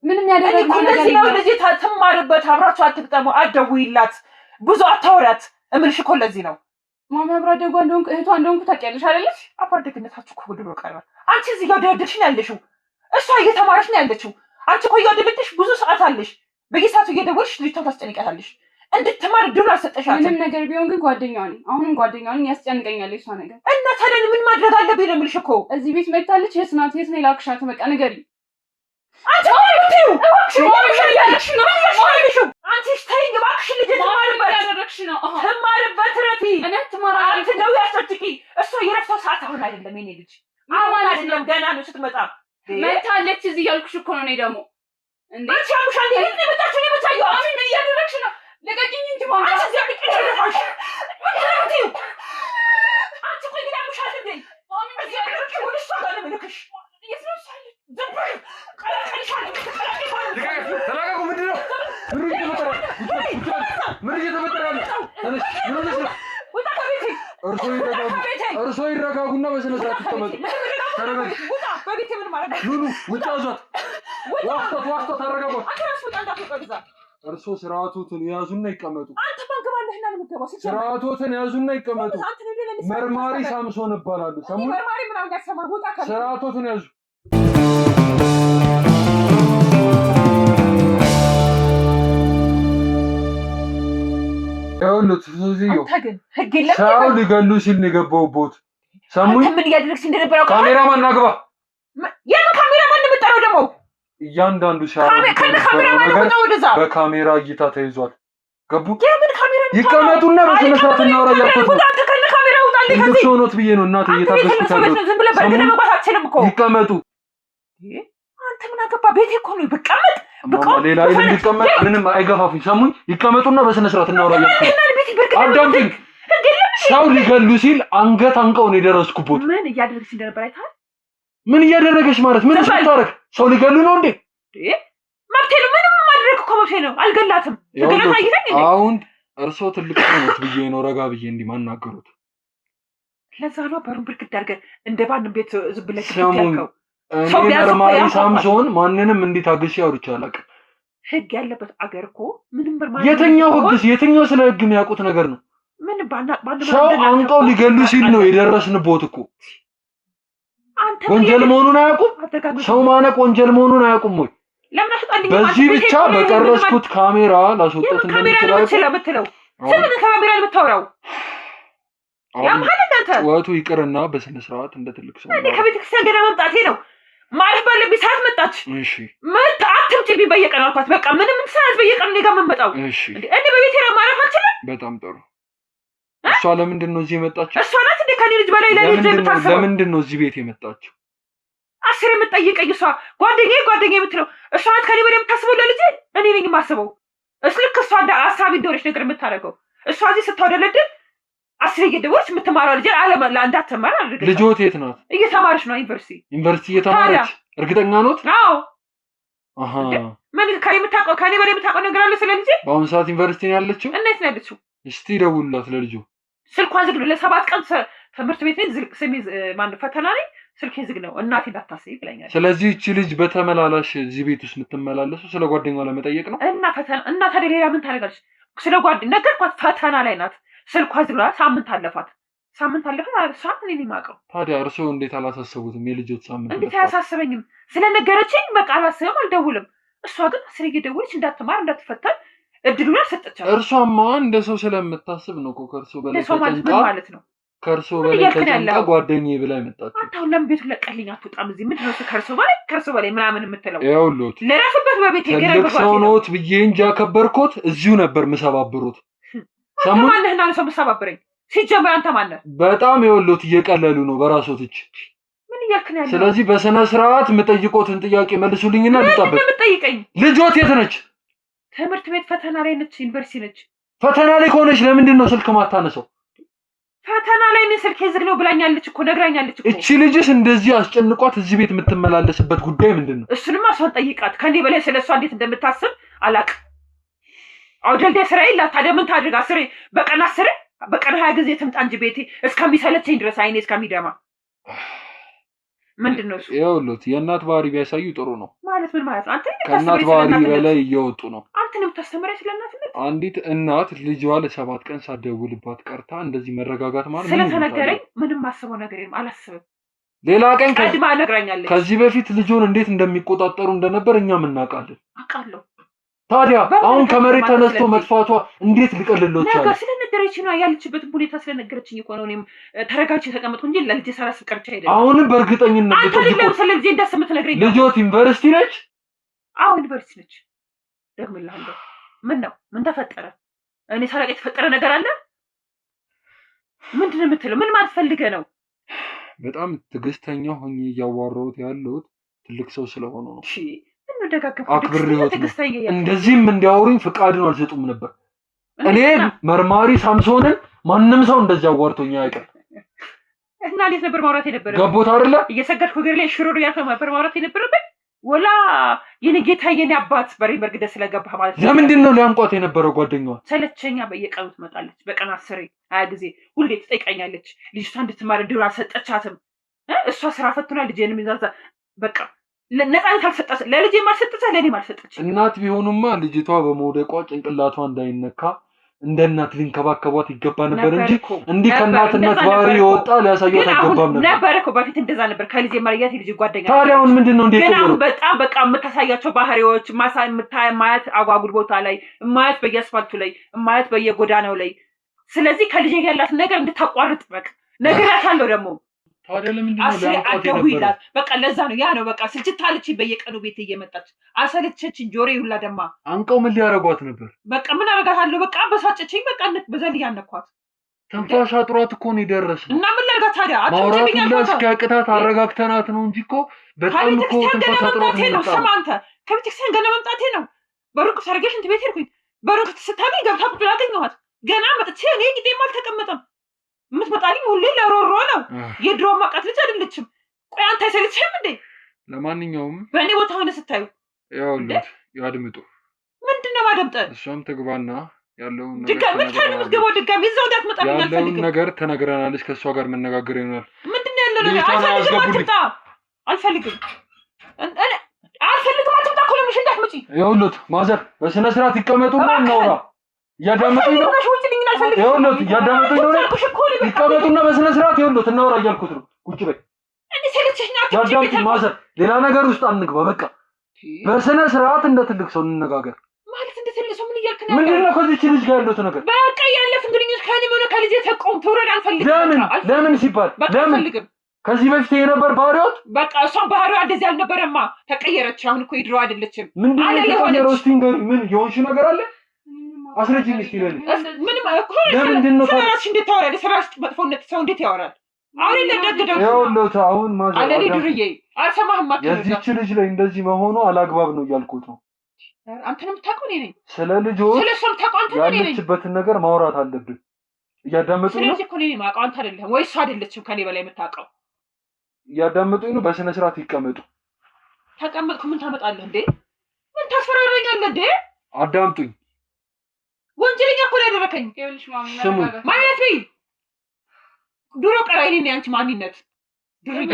Speaker 3: ምንም ያደረግኩት ነገር
Speaker 1: የለም። ለዚህ ትማርበት። አብራችሁ አትግጠሙ። አትደውይላት። ብዙ አታወራት እምልሽ እኮ ለዚህ ነው።
Speaker 3: ማሚ አብራ ደጓ እንደሆንኩ እህቷ እንደሆንኩ ታውቂያለሽ አይደለሽ?
Speaker 1: አባደግነታችሁ እኮ ወድሮ ቀረ። አንቺ እዚህ ጋር ደረድሽ ነው ያለሽው። እሷ እየተማረች ነው ያለችው። አንቺ እኮ እያደረግሽ ብዙ ሰዓት አለሽ። በየሰዓቱ እየደወልሽ ልጅቷን ታስጨንቂያታለሽ። እንድትማር ድል አልሰጠሻትም።
Speaker 3: ምንም ነገር ቢሆን ግን ጓደኛዋ ነኝ። አሁንም ጓደኛዋ ነኝ። ያስጨንቀኛል እሷ ነገር።
Speaker 1: እና ታዲያ ምን ማድረግ አለብኝ ነው የምልሽ እኮ።
Speaker 3: እዚህ ቤት መጣለች። የት ናት? የት ነው የላክሻት? በቃ ንገሪኝ።
Speaker 1: አንቺ ማርብቲው እባክሽ ያለሽ ነው ያለሽ። አንቺ ተይኝ እባክሽ። ልጅ ትማርበት
Speaker 3: ያደረግሽ ነው።
Speaker 1: ትማርበት ረፊ
Speaker 3: እኔ ትማራ
Speaker 1: አንቺ ነው ያስተጥቂ። እሷ የረፍቷ ሰዓት አሁን አይደለም የኔ ልጅ። አሁን አይደለም ገና ነው ስትመጣ
Speaker 3: መታለች። እዚህ ያልኩሽ እኮ ነው። እኔ ደግሞ እንዴ
Speaker 1: አንቺ አሙሻል ይሄን የመጣችው ነው የምታየው።
Speaker 3: አሁን ምን እያደረግሽ ነው? ልቀቂኝ እንጂ ማማ።
Speaker 1: አንቺ እዚህ አልቀረፋሽ ምንድነው? አንቺ ቆይ ግን አሙሻል እንዴ? ማሚ እዚህ ያደረግሽ ወደ እሷ ጋር ነው የምልክሽ። የት ነው ሳለ? ዘንበል ቀላቀልሻል።
Speaker 4: ተላቀቁ። ምንድነው?
Speaker 2: ምን እየተፈጠረ ያለ? ተነሽ። ምን ሆነሽ ነው?
Speaker 1: ውጣ ከቤቴ።
Speaker 2: እርሶ ይረጋጉና በስነ ስርዓት ይቀመጡ። ተረጋጊ።
Speaker 1: ውጣ በቤቴ። ምን ማለት ነው?
Speaker 2: ኑኑ ውጣ አዟት። ዋስቶ ታረጋጓት።
Speaker 1: አንተ ራስህ ውጣ እንዳትወጣ።
Speaker 2: እርሶ ስርዓቶትን ያዙና ይቀመጡ።
Speaker 1: አንተ ማንገባለህና ነው የምትገባው።
Speaker 2: ስርዓቶትን ያዙና ይቀመጡ። መርማሪ ሳምሶን እባላለሁ። ሰሙ
Speaker 1: መርማሪ ምናምን ያሰማ። ውጣ ከቤቴ።
Speaker 2: ስርዓቶትን ያዙ። ይኸውልህ ሱዚዮ ሰው ሊገሉ ሲል ነው የገባሁት። ሰሙኝ።
Speaker 1: ምን እያደረግሽ እንደነበረው
Speaker 2: ካሜራማን አግባ።
Speaker 1: የምን ካሜራማን ነው የምጠራው ደግሞ?
Speaker 2: እያንዳንዱ በካሜራ እይታ ተይዟል። ገቡ? ይቀመጡና በስነ ስርዓት እናውራ እያልኩት ነው። ትልቅ ሰው ኖት ብዬ ነው እናቴ እየታገስኩት ያለሁት። ይቀመጡ።
Speaker 1: አንተ ምን አገባ? ቤቴ እኮ ነው። ብቀመጥ
Speaker 2: ሌላ አይደል እንዲቀመጥ ምንም አይገፋፉኝ። ሰሙኝ። ይቀመጡና በስነ ስርዓት እናውራ እያልኩት ነው። አዳምጪኝ። ሰው ሊገሉ ሲል አንገት አንቀው ነው የደረስኩበት።
Speaker 1: ምን እያደረግሽ እንደነበር አይተሃል?
Speaker 2: ምን እያደረገች ማለት ምን ስታረግ? ሰው ሊገሉ ነው እንዴ?
Speaker 1: መብቴ ነው። ምንም ማድረግ እኮ መብቴ ነው። አልገላትም።
Speaker 2: አሁን እርሶ ትልቅ ሰው ኖት ብዬ ነው ረጋ ብዬ እንዲማናገሩት።
Speaker 1: ለዛ ነው በሩን ብርግድ አድርገህ እንደ ባንም ቤት ዝም ብለህ
Speaker 2: ያልከው። እኔ መርማሪ ሳምሶን ማንንም እንዴት አግሽ ያውርቻ አላውቅም።
Speaker 1: ህግ ያለበት አገር እኮ ምንም መርማሪ
Speaker 2: የትኛው ስለ ህግ የሚያውቁት ነገር ነው?
Speaker 1: ምን
Speaker 2: ሰው አንቀው ሊገሉ ሲል ነው የደረስንበት እኮ። ወንጀል መሆኑን አያውቁም? ሰው ማነቅ ወንጀል መሆኑን አያውቁም ወይ? በዚህ ብቻ በቀረስኩት ካሜራ ላስወጣት እንደምትችላው
Speaker 1: ስለምን ካሜራ ልታወራው?
Speaker 2: ጩኸቱ ይቅርና በስነ ስርዓት እንደ ትልቅ ሰው
Speaker 1: እኔ ከቤተክርስቲያን ገና መምጣቴ ነው። ማለፍ ባለብኝ ሰዓት መጣች።
Speaker 2: እሺ
Speaker 1: መጣ። አትምጪ በየቀኑ አልኳት። በቃ ምንም ሰዓት በየቀኑ እኔ ጋር የምመጣው።
Speaker 2: እሺ
Speaker 1: እኔ በቤቴ ነው ማረፍ አልችልም።
Speaker 2: በጣም ጥሩ። እሷ ለምንድን ነው እዚህ የመጣችው?
Speaker 1: እሷ ናት እንዴ ከኔ ልጅ በላይ ለልጅ የምታስበው?
Speaker 2: ለምንድን ነው እዚህ ቤት የመጣችው?
Speaker 1: አስር የምትጠይቀኝ እሷ ጓደኛዬ የምትለው እሷ ናት ከኔ በላይ የምታስበው ለልጅ። እኔ ነኝ የማስበው። ልክ እሷ አሳቢ እንደሆነች ነገር የምታደርገው እሷ እዚህ ስታወደለድል አስር እየደወለች የምትማረው ልጅ እንዳትማር አድርገሽ።
Speaker 2: ልጆት የት ናት?
Speaker 1: እየተማረች ነው ዩኒቨርሲቲ
Speaker 2: እየተማረች። እርግጠኛ ኖት?
Speaker 1: አዎ።
Speaker 2: ምን
Speaker 1: ከኔ በላይ የምታውቀው ነገር አለ ስለ ልጅ?
Speaker 2: በአሁኑ ሰዓት ዩኒቨርሲቲ ነው ያለችው?
Speaker 1: እንዴት ነው ያለችው?
Speaker 2: እስቲ ደውልላት ለልጁ።
Speaker 1: ስልኳን ዝግ ነው። ለ7 ቀን ትምህርት ቤት ነኝ። ፈተና ነኝ። ስልኬ ዝግ ነው። እናቴ እንዳታስቢ ብላኛለች።
Speaker 2: ስለዚህ እቺ ልጅ በተመላላሽ እዚህ ቤት ውስጥ የምትመላለሱ ስለ ጓደኛዋ ለመጠየቅ ነው?
Speaker 1: እና ታዲያ ሌላ ምን ታደርጋለች? ስለ ጓደኛ ነገርኳት። ፈተና ላይ ናት። ስልኳ ዝግ ነው። ሳምንት አለፋት። እሷን እኔ የማውቀው።
Speaker 2: ታዲያ እርስዎ እንዴት አላሳሰቡትም? የልጆት ሳምንት
Speaker 1: እንዴት አያሳስበኝም? ስለነገረችኝ በቃ አላስብም፣ አልደውልም። እሷ ግን አስር እየደወለች እንዳትማር እንዳትፈተን እድሉን አልሰጠቻትም።
Speaker 2: እርሷማ እንደ ሰው ስለምታስብ ነው እኮ ከእርሶ በላይ
Speaker 1: ተጨንቃ ማለት ነው።
Speaker 2: ከእርሶ በላይ ተጨንቃ ጓደኛዬ ብላ መጣች።
Speaker 1: አንተ አሁን ለምን ቤቱን ለቀልኝ አትወጣም? እዚህ ምንድን ነው ከእርሶ በላይ ምናምን የምትለው?
Speaker 2: ይኸውልዎት
Speaker 1: ለራስበት በቤት
Speaker 2: ትልቅ ሰው ኖት ብዬ እንጂ ያከበርኩት እዚሁ ነበር ምሰባብሩት።
Speaker 1: ማነህና ነው ሰው ምሰባብረኝ? ሲጀመር አንተ ማነህ?
Speaker 2: በጣም ይኸውልዎት እየቀለሉ ነው በራስዎት እጅ።
Speaker 1: ምን እያልክ ነው ያለው?
Speaker 2: ስለዚህ በስነ ስርዓት የምጠይቆትን ጥያቄ መልሱልኝና ልጠብቅ።
Speaker 1: ምን የምትጠይቀኝ?
Speaker 2: ልጆት የት ነች?
Speaker 1: ትምህርት ቤት ፈተና ላይ ነች። ዩኒቨርሲቲ ነች።
Speaker 2: ፈተና ላይ ከሆነች ለምንድን ነው ስልክ ማታነሳው?
Speaker 1: ፈተና ላይ ነኝ፣ ስልክ ዝግ ነው ብላኛለች እኮ ነግራኛለች እኮ።
Speaker 2: እቺ ልጅስ እንደዚህ አስጨንቋት እዚህ ቤት የምትመላለስበት ጉዳይ ምንድን ነው?
Speaker 1: እሱንማ እሷን ጠይቃት። ከኔ በላይ ስለሷ እንዴት እንደምታስብ አላውቅም። አውደልዴ ስራ የላት። ታዲያ ምን ታድርግ? በቀን 20 ጊዜ ትምጣ እንጂ ቤቴ እስከሚሰለቸኝ ድረስ አይኔ እስከሚደማ። ምንድን ነው እሱ?
Speaker 2: ይኸውልዎት የእናት ባህሪ ቢያሳዩ ጥሩ ነው።
Speaker 1: ማለት ምን ማለት ነው? አንተ
Speaker 2: ከእናት ባህሪ በላይ እየወጡ ነው።
Speaker 1: አንተ ነው የምታስተምረኝ ስለ እናትነት?
Speaker 2: አንዲት እናት ልጇ ለ7 ቀን ሳትደውልባት ቀርታ እንደዚህ መረጋጋት ማለት
Speaker 1: ስለተነገረኝ ምንም ማስበው ነገር የለም። አላስብም።
Speaker 2: ሌላ ቀን
Speaker 1: ቀድማ ነግራኛለች።
Speaker 2: ከዚህ በፊት ልጆን እንዴት እንደሚቆጣጠሩ እንደነበር እኛም እናውቃለን።
Speaker 1: አውቃለሁ።
Speaker 2: ታዲያ አሁን ከመሬት ተነስቶ መጥፋቷ እንዴት ሊቀልልዎት ቻለ?
Speaker 1: ነገር ስለነገረችኝ ነው። ያለችበትን ሁኔታ ስለነገረችኝ እኮ ነው እኔም ተረጋግቼ ተቀመጥኩ እንጂ ለልጄ ሳላስብ ቀርቼ አይደለም።
Speaker 2: አሁንም በእርግጠኝነት
Speaker 1: አንተ ስለልጄ እንዳስብ ትነግረኝ ነው?
Speaker 2: ልጆት ዩኒቨርሲቲ ነች?
Speaker 1: አዎ ዩኒቨርሲቲ ነች። ደግምልሃለሁ። ምን ነው? ምን ተፈጠረ? እኔ ሳላውቅ የተፈጠረ ነገር አለ? ምንድን ነው የምትለው? ምን ማለት ፈልገህ ነው?
Speaker 2: በጣም ትዕግስተኛ ሆኜ እያዋራሁት ያለሁት ትልቅ ሰው ስለሆኑ ነው።
Speaker 1: አክብሬዎት ነው።
Speaker 2: እንደዚህም እንዲያወሩኝ ፍቃድን አልሰጡም ነበር። እኔ መርማሪ ሳምሶንን ማንም ሰው እንደዚህ አዋርቶኝ አያውቅም።
Speaker 1: እና እንዴት ነበር ማውራት የነበረብህ?
Speaker 2: ገቦት አይደለ?
Speaker 1: እየሰገድኩ እግር ላይ ሽሩሩ ያልከው ነበር ማውራት የነበረብህ። ወላ የኔ ጌታ የኔ አባት በሬ በርግደ ስለገባህ ማለት ነው።
Speaker 2: ለምንድን ነው ሊያንቋት የነበረው ጓደኛዋ?
Speaker 1: ሰለቸኛ በየቀኑ ትመጣለች። በቀን 10 20 ጊዜ ሁሌ ትጠይቀኛለች። ልጅቷ እንድትማር ድሮ አልሰጠቻትም። እሷ ስራ ፈትኗ ልጄንም ይዛዛ በቃ ነፃነት አልሰጣች። ለልጄም አልሰጠቻ ለኔም አልሰጠች።
Speaker 2: እናት ቢሆኑማ ልጅቷ በመውደቋ ጭንቅላቷ እንዳይነካ እንደ እናት ሊንከባከቧት ይገባ ነበር እንጂ እንዲህ ከእናትነት ባህሪ የወጣ ሊያሳያት አይገባም
Speaker 1: ነበር እኮ። በፊት እንደዛ ነበር። ከልጄ ማርያት ልጅ ጓደኛ
Speaker 2: ታዲያ አሁን ምንድነው እንዴ?
Speaker 1: ግን በጣም በቃ የምታሳያቸው ባህሪዎች ማየት አጓጉል ቦታ ላይ ማየት በየአስፋልቱ ላይ ማየት በየጎዳናው ላይ። ስለዚህ ከልጄ ጋር ያላት ነገር እንድታቋርጥ በቃ ነግራታለሁ ደግሞ
Speaker 2: ታዲያ ለምንድን ነው ሊያንቋት?
Speaker 1: በቃ ለዛ ነው ያ ነው በቃ ስልችታለች። በየቀኑ ቤት እየመጣች አሰለቸችኝ። ጆሮዬ ሁላ ደማ።
Speaker 2: አንቀው ምን ሊያረጓት ነበር?
Speaker 1: በቃ ምን አረጋታለሁ? በቃ በሳጨችኝ። በቃ በዘል ያነኳት
Speaker 2: ተንፋሽ አጥሯት እኮ ነው የደረስነው።
Speaker 1: እና ምን ላርጋት ታዲያ?
Speaker 2: አትወጪብኛል ማለት እስኪያቅታት አረጋግተናት ነው እንጂ እኮ በጣም እኮ ተንፋሽ አጥሯት ነው።
Speaker 1: ስማ አንተ ከቤተክርስቲያን ገና መምጣቴ ነው። በሩቅ ሰርገሽ እንት ቤት ሄድኩኝ። በሩቅ ስታገኝ ገብታ ቁጭ ብላ አገኘኋት። ገና መጥቼ እኔ ጊዜም አልተቀመጠም። የምትመጣልኝ ሁሌ ለሮሮ ነው። የድሮ ማቃት ልጅ አይደለችም። ቆይ አንተ አይሰልችህም እንዴ?
Speaker 2: ለማንኛውም
Speaker 1: በእኔ ቦታ ሆነ ስታዩ
Speaker 2: ያውልት ያድምጡ።
Speaker 1: ምንድነው ማደምጠ?
Speaker 2: እሷም ትግባና ያለውን ነገር
Speaker 1: ድጋሚ ታልምትገባው ድጋሚ እዛው እንዳትመጣልኝ አልፈልግም።
Speaker 2: ያለውን ነገር ተነግረናለች። ከእሷ ጋር መነጋገር ይሆናል።
Speaker 1: ምንድነው ያለው ነገር? አልፈልግም። አልፈልግም። አትምጣ እኮ ለምንሽ እንዳትመጪ።
Speaker 2: ያውልት ማዘር በስነ ስርዓት ይቀመጡና እናውራ። እያዳመጡኝ ነው። ይኸውልህ እያዳመጡኝ ነው። ይቀመጡና በስነ ስርዓት ይኸውልህ እናውራ እያልኩት ነው። ቁጭ በይ። ያዳምጡኝ ማዘር። ሌላ ነገር ውስጥ አንግባ። በቃ በስነ ስርዓት እንደ ትልቅ ሰው እንነጋገር።
Speaker 1: ማለት እንደ ትልቅ ሰው ምን እያልክ ነው?
Speaker 2: ምንድን ነው ከዚህች ልጅ ጋር ያለው ነገር?
Speaker 1: በቃ ያለፍን ግንኙነት ከእኔም ሆነ ከልጄ ተቆም ትውረድ አልፈልግም።
Speaker 2: ለምን ሲባል ለምን? ከዚህ በፊት የነበር ባህሪዎት
Speaker 1: በቃ እሷን ባህሪዋ እንደዚህ አልነበረማ። ተቀየረች። አሁን እኮ የድሮ አይደለችም።
Speaker 2: ምንድን ነው የተቀየረው? እስቲ ንገሪኝ። ምን የሆንሽው ነገር አለ? አስረጅኝ እስቲ ለኔ።
Speaker 1: ምንም ለምንድን ነው ስለራስሽ እንዴት ታወራለሽ? ስለራስሽ መጥፎነት ሰው እንዴት ያወራል? አሁን ለደግደው
Speaker 2: ይኸውልህ አሁን ማዘር
Speaker 1: አለኔ ድርዬ አልሰማህም።
Speaker 2: የዚህች ልጅ ላይ እንደዚህ መሆኑ አላግባብ ነው እያልኩት ነው።
Speaker 1: አንተንም የምታውቀው እኔ ነኝ።
Speaker 2: ስለ ልጆች
Speaker 1: ስለሷም ታውቀው አንተ ነኝ።
Speaker 2: ያለችበትን ነገር ማውራት አለብን። እያዳመጡኝ ነው።
Speaker 1: ስለዚህ እኮ እኔ የማውቀው አንተ አይደለህም ወይ? እሷ አይደለችም ከኔ በላይ የምታውቀው።
Speaker 2: እያዳመጡኝ ነው። በስነ ስርዓት ይቀመጡ።
Speaker 1: ተቀመጥኩ። ምን ታመጣለህ እንዴ? ምን ታስፈራራኛለህ እንዴ?
Speaker 2: አዳምጡኝ።
Speaker 1: ወንጀለኛ እኮ ነው ያደረከኝ።
Speaker 3: ይኸውልሽ ማሚ
Speaker 1: ማለት ነው ድሮ ቀራይ ነኝ አንቺ ማንነት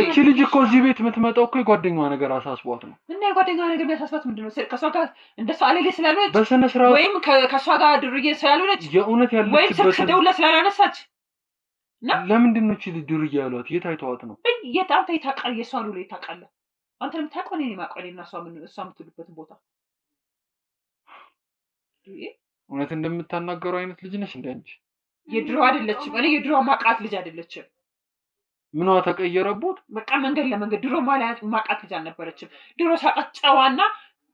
Speaker 2: እቺ ልጅ እኮ እዚህ ቤት የምትመጣው እኮ የጓደኛዋ ነገር አሳስቧት ነው።
Speaker 1: እና የጓደኛዋ ነገር የሚያሳስባት ምንድነው? ከሷ ጋር እንደሷ አለሌ ስላልሆነች
Speaker 2: በስነ ስርዓት
Speaker 1: ወይም ከሷ ጋር ድርዬ ስላልሆነች
Speaker 2: የእውነት ያለችበት
Speaker 1: ወይም ስልክ ደውላ ስላላነሳች
Speaker 2: ለምንድን ነው እቺ ልጅ ድርዬ ያሏት? የት አይተዋት ነው?
Speaker 1: የት አንተ የታውቃል? የሷ ሉላ የታውቃል? አንተ የምታውቀው እኔ የማውቀው እና እሷ የምትውልበትን ቦታ
Speaker 2: እውነት እንደምታናገሩ አይነት ልጅ ነሽ እንደ አንቺ።
Speaker 1: የድሮ አይደለችም። እኔ የድሮ ማቃት ልጅ አይደለችም።
Speaker 2: ምኗ ተቀየረቦት?
Speaker 1: በቃ መንገድ ለመንገድ ድሮ ማለት ማቃት ልጅ አልነበረችም። ድሮ ሳቃት ጨዋና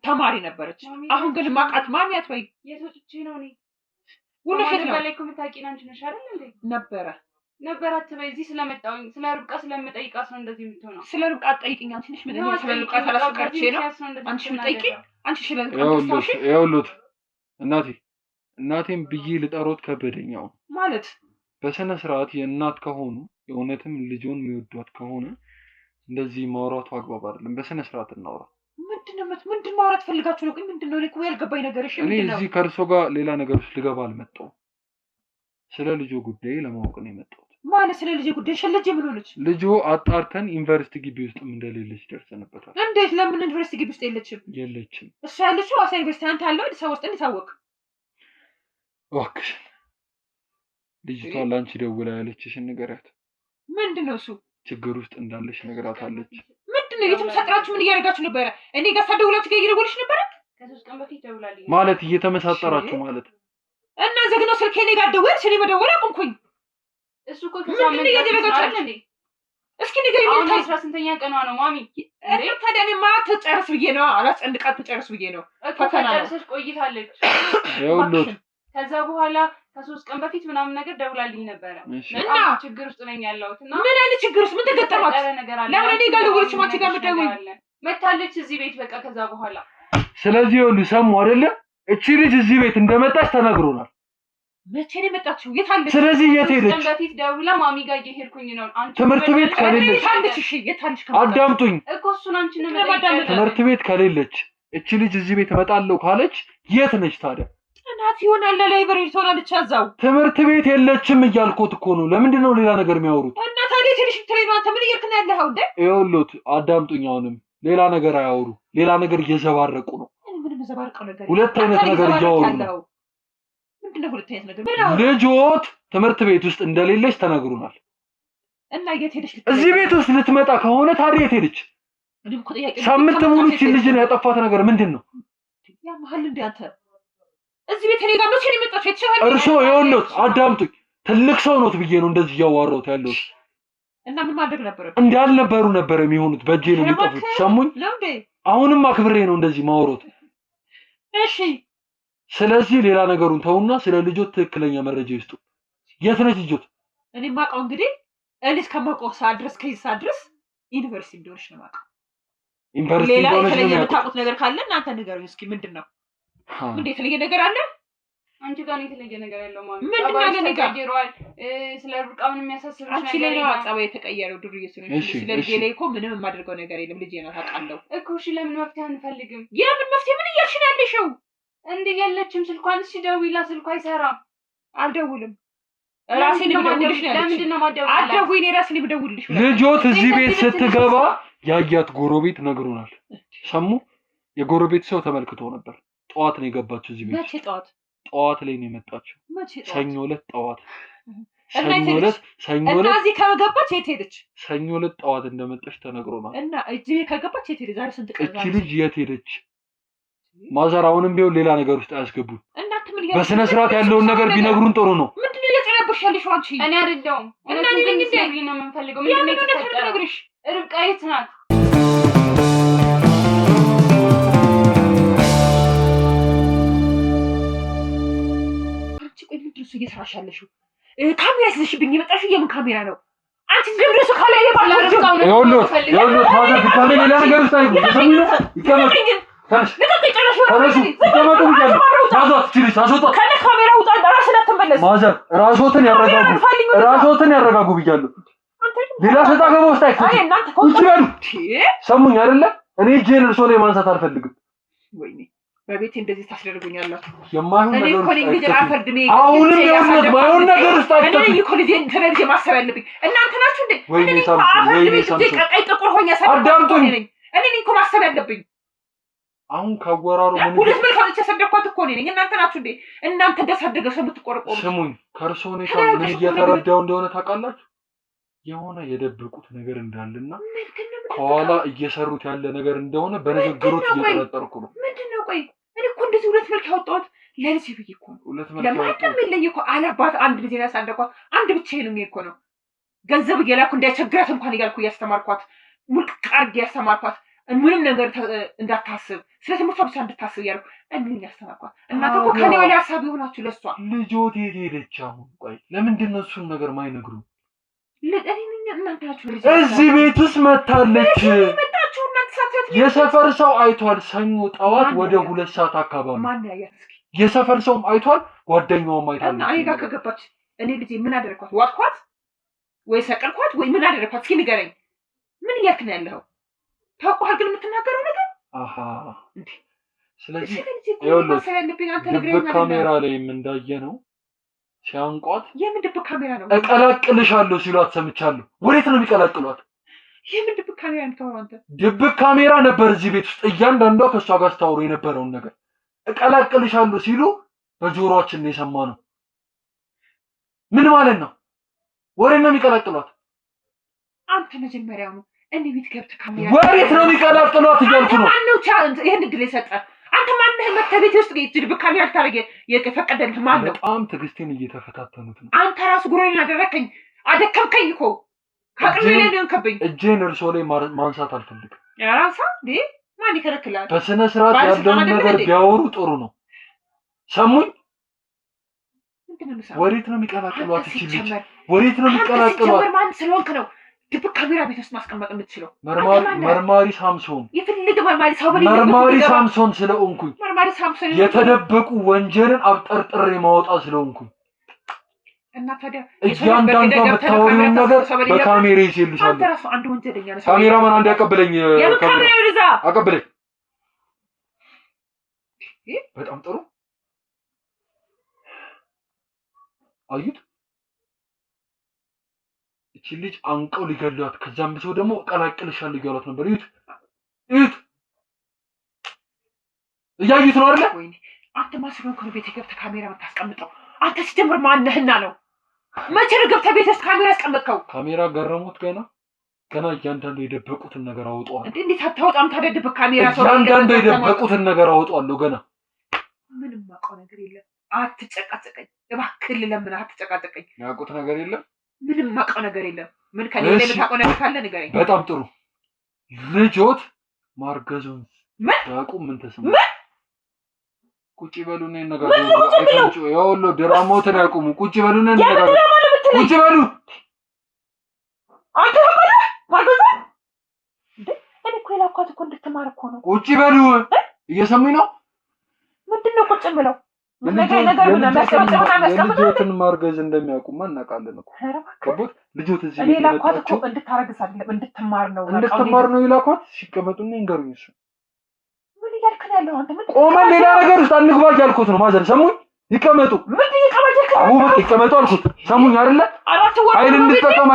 Speaker 1: ተማሪ ነበረች። አሁን ግን ማቃት ማሚያት ወይ
Speaker 3: የቶጭቼ ነው እኔ
Speaker 1: ወለፈት ነው
Speaker 3: ላይ ኮምታቂና አንቺ ነሽ አይደል እንዴ?
Speaker 1: ነበራት
Speaker 3: በይ እዚህ ስለመጣሁኝ ስለ ርብቃ ስለምጠይቃት ነው እንደዚህ የምትሆነው።
Speaker 1: ስለ ርብቃ ጠይቂኝ። አንቺ ነሽ ምን ነው ስለ ርብቃ ታላስቀርቼ ነው አንቺ የምጠይቂ? አንቺ ስለ ርብቃ ታስታውሺ?
Speaker 2: ይኸውልህ እናቴም ብዬ ልጠሮት ከበደኛው
Speaker 1: ማለት
Speaker 2: በስነ ስርዓት የእናት ከሆኑ የእውነትም ልጆን የሚወዷት ከሆነ እንደዚህ ማውራቱ አግባብ አይደለም። በስነ ስርዓት እናውራ።
Speaker 1: ምንድን ማውራት ፈልጋችሁ ነው? ምንድነው እኮ ያልገባኝ ነገር? እሺ
Speaker 2: እኔ እዚህ ከእርሶ ጋር ሌላ ነገር ውስጥ ልገባ አልመጣሁም። ስለ ልጆ ጉዳይ ለማወቅ ነው የመጣሁት።
Speaker 1: ማለት ስለ ልጅ ጉዳይ ልጅ ምን ሆነች?
Speaker 2: ልጆ አጣርተን ዩኒቨርሲቲ ግቢ ውስጥ እንደሌለች ደርሰንበታል።
Speaker 1: እንዴት? ለምን ዩኒቨርሲቲ ግቢ ውስጥ
Speaker 2: የለችም?
Speaker 1: እሷ ያለችው ሐዋሳ ዩኒቨርሲቲ፣ አንተ ያለው አዲስ አበባ ውስጥ እንዲታወቅ
Speaker 2: እባክሽ ልጅቷ ላንቺ ደውላ ያለችሽን ንገሪያት።
Speaker 1: ምንድነው እሱ?
Speaker 2: ችግር ውስጥ እንዳለሽ ነግራታለች።
Speaker 1: ምንድነው? የትም ሰጥራችሁ ምን እያደረጋችሁ ነበረ? እኔ ጋር ሳደውላችሁ ጋር እየደወለች ነበረ።
Speaker 3: ከ3 ቀን በፊት ደውላልኝ
Speaker 2: ማለት እየተመሳጠራችሁ ማለት
Speaker 1: እና ዘግነው ስልኬ እኔ ጋር ደወለች። እኔ መደወል አቆምኩኝ።
Speaker 3: እሱ እኮ ከሳምንት እያደረጋችሁ እንዴ?
Speaker 1: እስኪ ንገሪኝ።
Speaker 3: አሁን 18ኛ ቀኗ ነው ማሚ።
Speaker 1: እኔ ታዲያ እኔማ ትጨርስ ብዬ ነው አላስጨንቃት ትጨርስ ብዬ ነው።
Speaker 3: ፈተና ጨርሰሽ ቆይታለች።
Speaker 2: ይኸውልህ
Speaker 3: ከዛ በኋላ ከ3 ቀን በፊት ምናምን ነገር ደውላልኝ ነበረ። እና ችግር ውስጥ ነኝ ያለሁት እና
Speaker 1: ምን አይነት ችግር ውስጥ ምን ተገጠማት? ለምን እኔ ጋር ደወለች? ማን ጋር መደወል
Speaker 3: መታለች እዚህ ቤት በቃ ከዛ በኋላ
Speaker 2: ስለዚህ ይኸውልህ ሰሙ አይደለ? እቺ ልጅ እዚህ ቤት እንደመጣች ተነግሮናል።
Speaker 1: መቼ ነው የመጣችው? የት አለች?
Speaker 2: ስለዚህ የት ሄደች?
Speaker 3: በፊት ደውላ ማሚ ጋር እየሄድኩኝ ነው። አንቺ
Speaker 2: ትምህርት ቤት ከሌለች
Speaker 1: እሺ፣ የት አለች?
Speaker 2: አዳምጡኝ
Speaker 3: እኮ እሱን አንቺ ነው የምጠይቀው።
Speaker 2: ትምህርት ቤት ከሌለች እቺ ልጅ እዚህ ቤት እመጣለሁ ካለች የት ነች ታዲያ?
Speaker 1: እናት ይሆናል ለላይብረሪ ትሆናለች። አዛው
Speaker 2: ትምህርት ቤት የለችም እያልኩት እኮ ነው። ለምንድን ነው ሌላ ነገር የሚያወሩት?
Speaker 1: እና ታዲያ ትንሽ ትሬን አንተ ምን እያልክ ነው ያለኸው እንዴ?
Speaker 2: ይኸውልዎት አዳምጡኝ። አሁንም ሌላ ነገር አያወሩ። ሌላ ነገር እየዘባረቁ ነው።
Speaker 1: ምንም ዘባርቀው ነገር
Speaker 2: ሁለት አይነት ነገር እያወሩ ነው።
Speaker 1: ምንድነው ሁለት አይነት ነገር?
Speaker 2: ልጆት ትምህርት ቤት ውስጥ እንደሌለች ተነግሩናል።
Speaker 1: እና የት ሄደች?
Speaker 2: እዚህ ቤት ውስጥ ልትመጣ ከሆነ ታዲያ የት ሄደች? ሳምንት ሙሉ ልጅን ያጠፋት ነገር ምንድን ነው?
Speaker 1: ያ መሀል እንደ አንተ እዚህ ቤት እኔ ጋር መቼ ነው የመጣችው? የተሻለ
Speaker 2: እርሶ ይኸውልዎት አዳምጡኝ። ትልቅ ሰው ነዎት ብዬ ነው እንደዚህ እያዋራሁት ያለሁት።
Speaker 1: እና ምን ማድረግ ነበር?
Speaker 2: እንዳልነበሩ ነበር የሚሆኑት። በእጄ ነው የሚጠፉት። ሰሙኝ። አሁንም አክብሬ ነው እንደዚህ ማወራሁት።
Speaker 1: እሺ
Speaker 2: ስለዚህ ሌላ ነገሩን ተውና ስለ ልጆት ትክክለኛ መረጃ ይስጡ። የት ነች ልጆት?
Speaker 1: እኔ ማውቀው እንግዲህ እኔ እስከማውቀው ሰዓት ድረስ ከዚህ ሰዓት ድረስ ዩኒቨርሲቲ እንደሆነች ነው የማውቀው።
Speaker 2: ዩኒቨርሲቲ እንደሆነች ነው
Speaker 1: የምታውቁት ነገር ካለ እናንተ ንገሩኝ እስኪ። ምንድን ነው እንዴት የተለየ ነገር አለ?
Speaker 3: አንቺ ጋር ነው የተለየ ነገር ያለው ማለት ነው።
Speaker 1: ምንድን ነው ነገር
Speaker 3: ተቀይሯል? ስለ ሩቃ ምንም የሚያሳስብሽ
Speaker 1: ነገር
Speaker 3: የለም?
Speaker 1: አንቺ ላይ ጸባይ የተቀየረው ድርዬ ስለሆነች ስለ ልጄ ላይ እኮ ምንም የማደርገው ነገር የለም። ልጄ ነው ታውቃለሁ
Speaker 3: እኮ። እሺ ለምን መፍትሄ አንፈልግም?
Speaker 1: የምን መፍትሄ? ምን እያልሽ ነው ያለሽው?
Speaker 3: እንዴ የለችም ስልኳን። እሺ ደውይላ፣ ስልኳ አይሰራም።
Speaker 1: አልደውልም። ራሴን ልደውልልሽ ነው ያለችኝ።
Speaker 3: ለምንድን ነው የማትደውይላት?
Speaker 1: አልደውይ፣ እኔ ራሴን ልደውልልሽ።
Speaker 2: ልጆት እዚህ ቤት ስትገባ ያያት ጎረቤት ነግሮናል። ሰሙ? የጎረቤት ሰው ተመልክቶ ነበር። ጠዋት ነው የገባችው እዚህ ቤት።
Speaker 1: መቼ ጠዋት?
Speaker 2: ጠዋት ላይ ነው የመጣችው።
Speaker 1: መቼ ጠዋት?
Speaker 2: ሰኞ ዕለት ጠዋት።
Speaker 1: እና እዚህ ከገባች የት ሄደች?
Speaker 2: ሰኞ ዕለት ጠዋት እንደመጣች ተነግሮናል።
Speaker 1: እና እዚህ ከገባች የት ሄደች? ዛሬ ስንት ቀን?
Speaker 2: እቺ ልጅ የት ሄደች? ማዘር አሁንም ቢሆን ሌላ ነገር ውስጥ አያስገቡን። በስነ ስርዓት ያለውን ነገር ቢነግሩን ጥሩ ነው።
Speaker 1: ምንድን ነው እየጨነብሽ ያለሽው አንቺ?
Speaker 3: እኔ አይደለሁም።
Speaker 1: እና እኔ ነኝ እንዴ?
Speaker 3: ነው የምንፈልገው። ምንድን ነው የተፈጠረው? ርብቃ የት ናት?
Speaker 1: አንቺ ቆይ ምንድን ነው እየሰራሽ ያለሽው? ካሜራ ይዘሽብኝ የመጣሽው የምን ካሜራ ነው? አንቺ ዝም ብለሽ ካላይ የባላ ርብቃ ነው።
Speaker 2: ይኸውልህ ማዘር ድጋሜ ሌላ ነገር ውስጥ አይገባም። ማዘር ራስዎትን ያረጋጉ ብያለሁ። ሌላ ሰጣ ገባ ውስጥ አይከቱ ይችላሉ። ሰሙኝ አይደለ? እኔ እጄን እርሶ ላይ ማንሳት አልፈልግም።
Speaker 1: ወይኔ በቤቴ እንደዚህ ታስደርጉኛላችሁ።
Speaker 2: የማይሆን ነገር
Speaker 1: አሁንም
Speaker 2: የሆነ ማይሆን ነገር ውስጥ አይከቱ።
Speaker 1: እኔ እኮ ልጄን ተረድቼ ማሰብ ያለብኝ እናንተ ናችሁ እንዴ?
Speaker 2: ወይኔ ሳምሶን
Speaker 1: ቀይ ጥቁር ሆኜ
Speaker 2: አዳምጡኝ።
Speaker 1: እኔ እኮ ማሰብ ያለብኝ
Speaker 2: አሁን ካወራሩ ምን
Speaker 1: ሁለት መልካም ተሰደኳት እኮ ነኝ። እናንተ ናችሁ እንዴ? እናንተ እንዳሳደገ ሰው የምትቆረቆሩ።
Speaker 2: ስሙኝ፣ ከርሶ ሁኔታ ምን እየተረዳው እንደሆነ ታውቃላችሁ? የሆነ የደበቁት ነገር እንዳለና ከኋላ እየሰሩት ያለ ነገር እንደሆነ በንግግሮች እየተጠረጠርኩ ነው።
Speaker 1: ምንድነው? ቆይ እኔ እኮ እንደዚህ ሁለት መልክ ያወጣሁት ለልጅ ብዬ እኮ ነው። ለማንም የለኝ እኮ አላባት አንድ ልጅ ያሳደኳት አንድ ብቻዬን እኮ ነው። ገንዘብ እየላኩ እንዳይቸግራት እንኳን እያልኩ እያስተማርኳት ሙልቅ አድርጌ ያስተማርኳት ምንም ነገር እንዳታስብ ስለ ትምህርቷ ብቻ እንድታስብ እያልኩ እኔ ያስተማርኳት። እናንተ እኮ ከኔ ወዲያ ሀሳብ ይሆናችሁ ለሷ።
Speaker 2: ልጆት የት ሄደች አሁን? ቆይ ለምንድን ነው እሱን ነገር ማይነግሩ?
Speaker 1: እናንተ ናችሁ
Speaker 2: እዚህ ቤት ውስጥ መታለች። የሰፈር ሰው አይቷል። ሰኞ ጠዋት ወደ 2 ሰዓት አካባቢ
Speaker 1: ማን ያያት? እስኪ
Speaker 2: የሰፈር ሰውም አይቷል፣ ጓደኛውም አይቷል።
Speaker 1: እና እኔ ጋር ከገባች እኔ ልጄ ምን አደረኳት? ዋጥኳት ወይ ሰቀልኳት ወይ ምን አደረኳት? እስኪ ንገረኝ። ምን እያልክ ነው ያለኸው? ታውቀዋል ግን የምትናገረው ነገር
Speaker 2: አሃ እንዴ። ስለዚህ ይኸውልህ ድብቅ ካሜራ ላይም እንዳየነው ሲያንቋት
Speaker 1: የምን ድብቅ ካሜራ ነው?
Speaker 2: እቀላቅልሻለሁ ሲሏት ሰምቻለሁ። ወዴት ነው የሚቀላቅሏት?
Speaker 1: የምን ድብቅ ካሜራ ነው የምታወራው አንተ?
Speaker 2: ድብቅ ካሜራ ነበር እዚህ ቤት ውስጥ እያንዳንዷ ከሷ ጋር ስታወሩ የነበረውን ነገር እቀላቅልሻለሁ ሲሉ በጆሮአችን ነው የሰማነው። ምን ማለት ነው? ወዴት ነው የሚቀላቅሏት?
Speaker 1: አንተ መጀመሪያ ነው እኔ ቤት ገብተህ ካሜራ
Speaker 2: ወዴት ነው የሚቀላቅሏት እያልኩ ነው።
Speaker 1: ማነው ቻንስ ይሄን እድል የሰጠ? አንተ ማነህ? መተቤት ውስጥ ድብቅ ካሜራ ታረገ የፈቀደልህ ማን ነው?
Speaker 2: በጣም ትዕግስቴን እየተፈታተኑት ነው።
Speaker 1: አንተ ራሱ ጉሮሬን አደረከኝ፣ አደከምከኝ እኮ ከአቅሜ ላይ ነው የሆንክብኝ።
Speaker 2: እጄን እርሶ ላይ ማንሳት አልፈልግም።
Speaker 1: ራሳ እንዴ ማን ይከለክላል?
Speaker 2: በስነ ስርዓት ያለውን ነገር ቢያወሩ ጥሩ ነው። ሰሙኝ? ወዴት ነው የሚቀላቅሏት? እቺ ልጅ ወዴት ነው የሚቀላቅሏት?
Speaker 1: ማን ስለሆንክ ነው ድብቅ ካሜራ ቤት ውስጥ ማስቀመጥ የምትችለው?
Speaker 2: መርማሪ ሳምሶን
Speaker 1: የፈለገ መርማሪ ሰው በሌለ
Speaker 2: መርማሪ ሳምሶን ስለሆንኩኝ
Speaker 1: መርማሪ ሳምሶን
Speaker 2: የተደበቁ ወንጀልን አብጠርጥሬ ማውጣት ስለሆንኩኝ
Speaker 1: እና ታዲያ
Speaker 2: እያንዳንዱ የምታወሪው ነገር በካሜራ ይዤልሻለሁ።
Speaker 1: አንተ ራሱ አንድ ወንጀለኛ ነህ።
Speaker 2: ካሜራማን አንድ ያቀበለኝ
Speaker 1: ካሜራ ይዛ
Speaker 2: አቀበለኝ። በጣም ጥሩ አዩት። እቺ ልጅ አንቀው ሊገሏት ከዛም ሰው ደግሞ ቀላቅልሻለሁ እያሏት ነበር። እዩት እያዩት ነው አይደል?
Speaker 1: ወይኔ አንተ ማስረው ከሆነ ቤት ገብተህ ካሜራ የምታስቀምጠው አንተ ሲጀምር ማነህና ነው? መቼ ነው ገብተህ ቤት ውስጥ ካሜራ ያስቀመጥከው?
Speaker 2: ካሜራ ገረሙት። ገና እያንዳንዱ የደበቁትን ነገር አውጣዋለሁ።
Speaker 1: እንዴት አታወጣም ታዲያ? ደብቅ ካሜራ ሰው
Speaker 2: እያንዳንዱ የደበቁትን ነገር አውጣዋለሁ። ገና
Speaker 1: ምንም ማውቀው ነገር የለም። አትጨቃጨቀኝ እባክህ፣ ለምን አትጨቃጨቀኝ?
Speaker 2: ያውቁት ነገር የለም።
Speaker 1: ምንም ማውቀው ነገር የለም። ምን ከሌለ የምታውቀው ነገር ካለ ንገረኝ።
Speaker 2: በጣም ጥሩ ልጆት ማርገዙን ያውቁ ምን ተሰማ? ቁጭ በሉና እንነጋገር። ያውሎ ድራማውን ያቁሙ። ቁጭ በሉና እንነጋገር። ቁጭ በሉ።
Speaker 1: አንተ ማርገዙ እኔ እኮ የላኳት እኮ እንድትማር እኮ ነው።
Speaker 2: ቁጭ በሉ። እየሰሙኝ ነው?
Speaker 1: ምንድነው ቁጭ ብለው? ነገር ምን
Speaker 2: ልጆትን ማርገዝ እንደሚያውቁማ እናውቃለን እኮ። ከቦት ልጆት እዚህ
Speaker 1: እኔ ላኳት እኮ እንድታረግዝ አይደለም እንድትማር ነው።
Speaker 2: እንድትማር ነው የላኳት። ሲቀመጡና ይንገሩኝ። እሱ
Speaker 1: ምን እያልክ ነው ያለው? አንተ ምን
Speaker 2: ቆመን ሌላ ነገር ውስጥ አንግባ እያልኩት ነው። ማዘር ሰሙኝ። ይቀመጡ።
Speaker 1: ምን ይቀመጡ?
Speaker 2: አዎ በቃ ይቀመጡ አልኩት። ሰሙኝ አይደለ? ኃይል እንድትጠቀም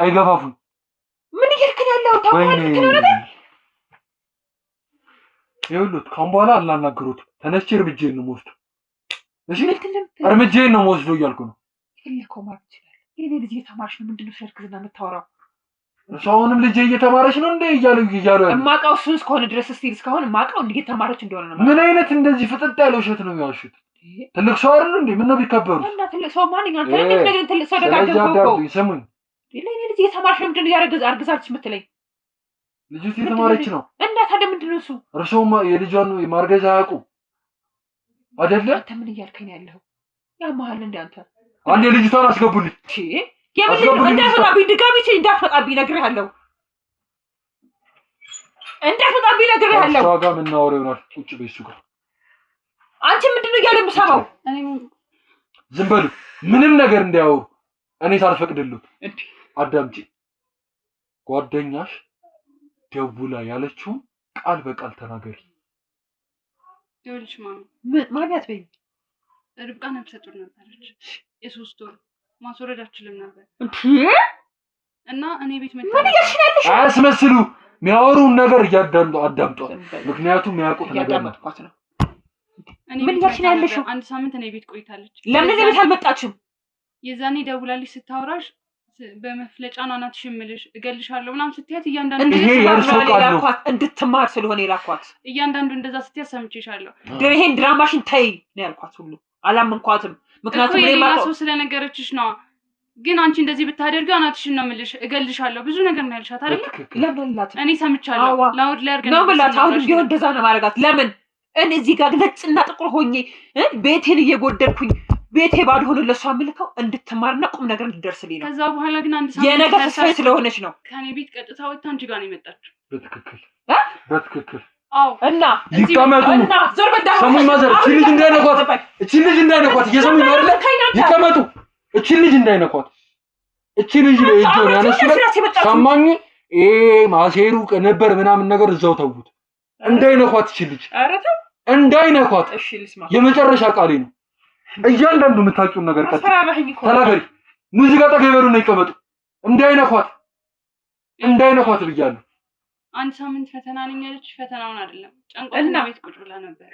Speaker 2: አይገፋፉኝ።
Speaker 1: ምን እያልክ ነው ያለው? ታውቃለህ ነው ነገር
Speaker 2: ይኸውልህ ካሁን በኋላ አላናግሩት። ተነስቼ እርምጃዬን ነው የምወስደው። እሺ እርምጃዬን ነው የምወስደው እያልኩ ነው።
Speaker 1: ይልከው ማለት ይችላል። የኔ ልጅ እየተማረች ነው። ምንድነው ስለርክዝና የምታወራው?
Speaker 2: እሷውንም ልጅ እየተማረች ነው እንዴ እያሉ
Speaker 1: የማውቀው እሱ እስከሆነ ድረስ እስቲ እስካሁን የማውቀው እንዴ እየተማረች እንደሆነ ነው።
Speaker 2: ምን አይነት እንደዚህ ፍጥጥ ያለ ውሸት ነው የሚዋሹት? ትልቅ ሰው አይደል እንዴ? ምን ነው ቢከበሩ?
Speaker 1: እና ትልቅ ሰው ማንኛውም ትልቅ ሰው ደጋግሞ
Speaker 2: ይሰሙኝ።
Speaker 1: የኔ ልጅ እየተማረች ነው። ምንድነው አርግዛለች የምትለኝ?
Speaker 2: ልጅቱ እየተማረች ነው።
Speaker 1: እና ታዲያ ምንድነው እሱ?
Speaker 2: እርሶማ የልጇን ማርገዝ አያውቁ አይደለ?
Speaker 1: አንተ ምን እያልከኝ ነው ያለው? ያማሃል እንዴ አንተ?
Speaker 2: አንዴ ልጅቷን አስገቡልኝ።
Speaker 1: እንዳትመጣብኝ ድጋሚ እንዳትመጣብኝ እነግርሃለሁ። እንዳትመጣብኝ እነግርሃለሁ።
Speaker 2: እሷ ጋር የምናወራው ይሆናል። ቁጭ በይ እሱ ጋር።
Speaker 1: አንቺ ምንድነው እያለ የምሰማው?
Speaker 2: ዝም በሉ። ምንም ነገር እንዳያወሩ እኔ ሳልፈቅድልህ። አዳምጪ። ጓደኛሽ ደውላ ያለችውን ቃል በቃል ተናገሪ።
Speaker 3: ይኸውልሽ
Speaker 1: ማለት በይ
Speaker 3: ርብቃ ነፍሰ ጡር ነበረች። የ3 ወር ማስወረድ አትችልም ነበር እና እኔ ቤት መጣ።
Speaker 2: አያስመስሉ። የሚያወሩን ነገር አዳምጧ። ምክንያቱም የሚያውቁት ነገር ነው።
Speaker 3: እኔ ምን ያልሽ ነው? አንድ ሳምንት እኔ ቤት ቆይታለች።
Speaker 1: ለምን ቤት አልመጣችም?
Speaker 3: የዛኔ ደውላልሽ ስታወራሽ በመፍለጫ ናናትሽ ምልሽ እገልሻለሁ ምናምን ስትያት እያንዳንዱ
Speaker 2: ይሄ የእርሱ ቃል ነው።
Speaker 1: እንድትማር ስለሆነ የላኳት
Speaker 3: እያንዳንዱ እንደዛ ስትያት ሰምቼሻለሁ።
Speaker 1: ይሄን ድራማሽን ተይ ነው ያልኳት። ሁሉ አላመንኳትም። ምክንያቱም
Speaker 3: እኔ ማሰው ስለነገረችሽ ነው። ግን አንቺ እንደዚህ ብታደርጊ አናትሽን ነው ምልሽ እገልሻለሁ ብዙ ነገር ነው ያልሻት አይደል?
Speaker 1: ለምንላት
Speaker 3: እኔ ሰምቻለሁ። ላውድ ላይ አርገን
Speaker 1: ነው ብላት። አሁን ቢሆን እንደዛ ነው ማረጋት። ለምን እኔ እዚህ ጋር ነጭና ጥቁር ሆኜ ቤቴን እየጎደልኩኝ ቤቴ ባዶ ሆኖ ለሷ ምልከው እንድትማርና ቁም ነገር እንድትደርስልኝ ነው።
Speaker 3: ከዛ በኋላ ግን አንድ ሳምንት
Speaker 1: የነገር ተስፋዬ ስለሆነች ነው
Speaker 3: ከኔ ቤት ቀጥታ ወጣ አንቺ ጋር ነው የመጣችው።
Speaker 2: በትክክል
Speaker 3: አዎ።
Speaker 1: እና
Speaker 2: ይቀመጡ እና
Speaker 1: ዞር በዳ
Speaker 2: ሰሙኝ። ማዘር እቺ ልጅ እንዳይነኳት እየሰሙኝ ነው አይደል? ይቀመጡ። እቺ ልጅ እንዳይነኳት። እቺ ልጅ ለእጆን ያነሱት ሰማኝ። ማሴሩ ነበር ምናምን ነገር እዛው ተውት። እንዳይነኳት እቺ ልጅ እንዳይነኳት።
Speaker 1: እሺ ልስማ።
Speaker 2: የመጨረሻ ቃሌ ነው። እያንዳንዱ የምታውቂውን ነገር ተናገሪ። ሙዚቃ ጠገበሉ ነው ይቀመጡ። እንዳይነኳት ብያለሁ።
Speaker 3: አንድ ሳምንት ፈተና ነኝ ያለች ፈተናውን አይደለም ጨንቆና ቤት ቁጭ ብላ ነበር።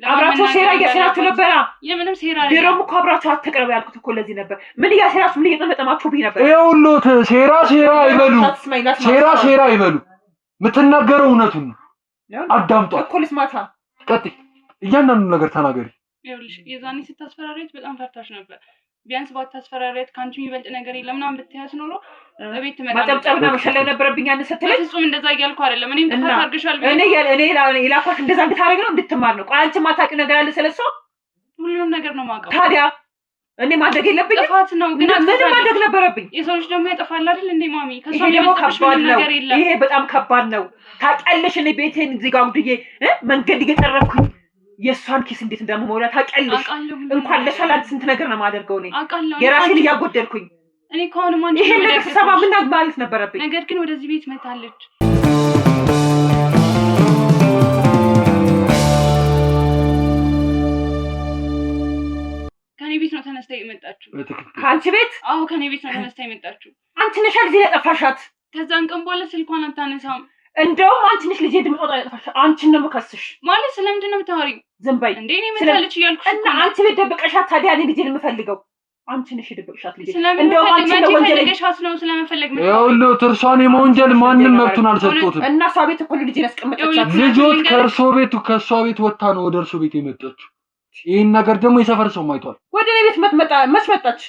Speaker 1: አብራችሁ ሴራ እያሰራችሁ ነበር።
Speaker 3: የምንም ሴራ
Speaker 1: ድሮም እኮ አብራችሁ አትቅረቡ ያልኩት እኮ ለዚህ ነበር። ምን እያሰራችሁ ምን እየጠመጠማችሁብኝ ነበር?
Speaker 2: ይኸውልዎት ሴራ አይበሉ። የምትናገረው እውነቱን ነው። አዳምጧት
Speaker 1: እኮ ልስማታ።
Speaker 2: ቀጥይ። እያንዳንዱ ነገር ተናገሪ።
Speaker 3: ይኸውልሽ የዛኔ ስታስፈራሪያት በጣም ፈርታሽ ነበር። ቢያንስ ባታስፈራሪያት ካንቺ የሚበልጥ ነገር የለም ምናምን ብትያዝ ኖሮ እቤት ትመጣ ነበር።
Speaker 1: ማጨብጨብና መሸለም ነበረብኝ። ያን ስትለኝ
Speaker 3: ፍጹም እንደዛ እያልኩ አይደለም። እኔም ጥፋት አድርገሻል።
Speaker 1: እኔ የላኳት እንደዛ እንድታረግ ነው እንድትማር ነው። ቆይ አንቺ ማታውቂው ነገር አለ ስለሷ?
Speaker 3: ሁሉም ነገር ነው የማውቀው።
Speaker 1: ታዲያ እኔ ማድረግ የለብኝም?
Speaker 3: ጥፋት ነው ግን
Speaker 1: ምን ማድረግ ነበረብኝ?
Speaker 3: የሰው ልጅ ደግሞ ያጠፋል አይደል እንዴ ማሚ?
Speaker 1: ከሷ ደግሞ ከባድ ነው። ይሄ በጣም ከባድ ነው። ታውቂያለሽ እኔ ቤቴን እዚህ ጋር ጉድዬ መንገድ እየጠረኩኝ የሷን ኪስ እንዴት እንደምሞላ ታውቂያለሽ? እንኳን ለሰላም ስንት ነገር ነው የማደርገው እኔ የራሴን እያጎደልኩኝ
Speaker 3: እኔ ከሆነ ማን
Speaker 1: ይሄን ነገር ሰባ ምን ማለት ነበረብኝ?
Speaker 3: ነገር ግን ወደዚህ ቤት መታለች። ከኔ ቤት ነው ተነስታ የመጣችው።
Speaker 1: ከአንቺ ቤት?
Speaker 3: አዎ ከኔ ቤት ነው ተነስታ የመጣችው።
Speaker 1: አንቺ ነሽ ጊዜ ያጠፋሻት።
Speaker 3: ከዛን ቀን በኋላ ስልኳን አታነሳም።
Speaker 1: እንደውም አንቺ ነሽ ልጄ ድምፅ ወጣ ያጠፋሽ። አንቺን ነው የምከስሽ።
Speaker 3: ማለት ስለምንድን ነው የምታወሪው?
Speaker 1: ዝም በይ
Speaker 3: እንዴ እኔ መታለች እያልኩሽ
Speaker 1: እና አንቺ ቤት ደብቀሻት። ታዲያ እኔ ልጄን የምፈልገው አንቺ ነሽ የደብቀሻት ልጄ።
Speaker 3: እንደውም አንቺ ነው ወንጀለኛሽ ነው ስለመፈለግ ነው።
Speaker 2: ይኸውልህ እርሷን የመወንጀል ማንም መብቱን አልሰጡትም።
Speaker 1: እና እሷ ቤት እኮ ልጄን ያስቀመጠቻት።
Speaker 2: ልጆች ከእርሷ ቤት ወጣ ነው ወደ እርሱ ቤት የመጣችው። ይህን ነገር ደግሞ የሰፈር ሰው ማይቷል።
Speaker 1: ወደ እኔ ቤት መች መጣች?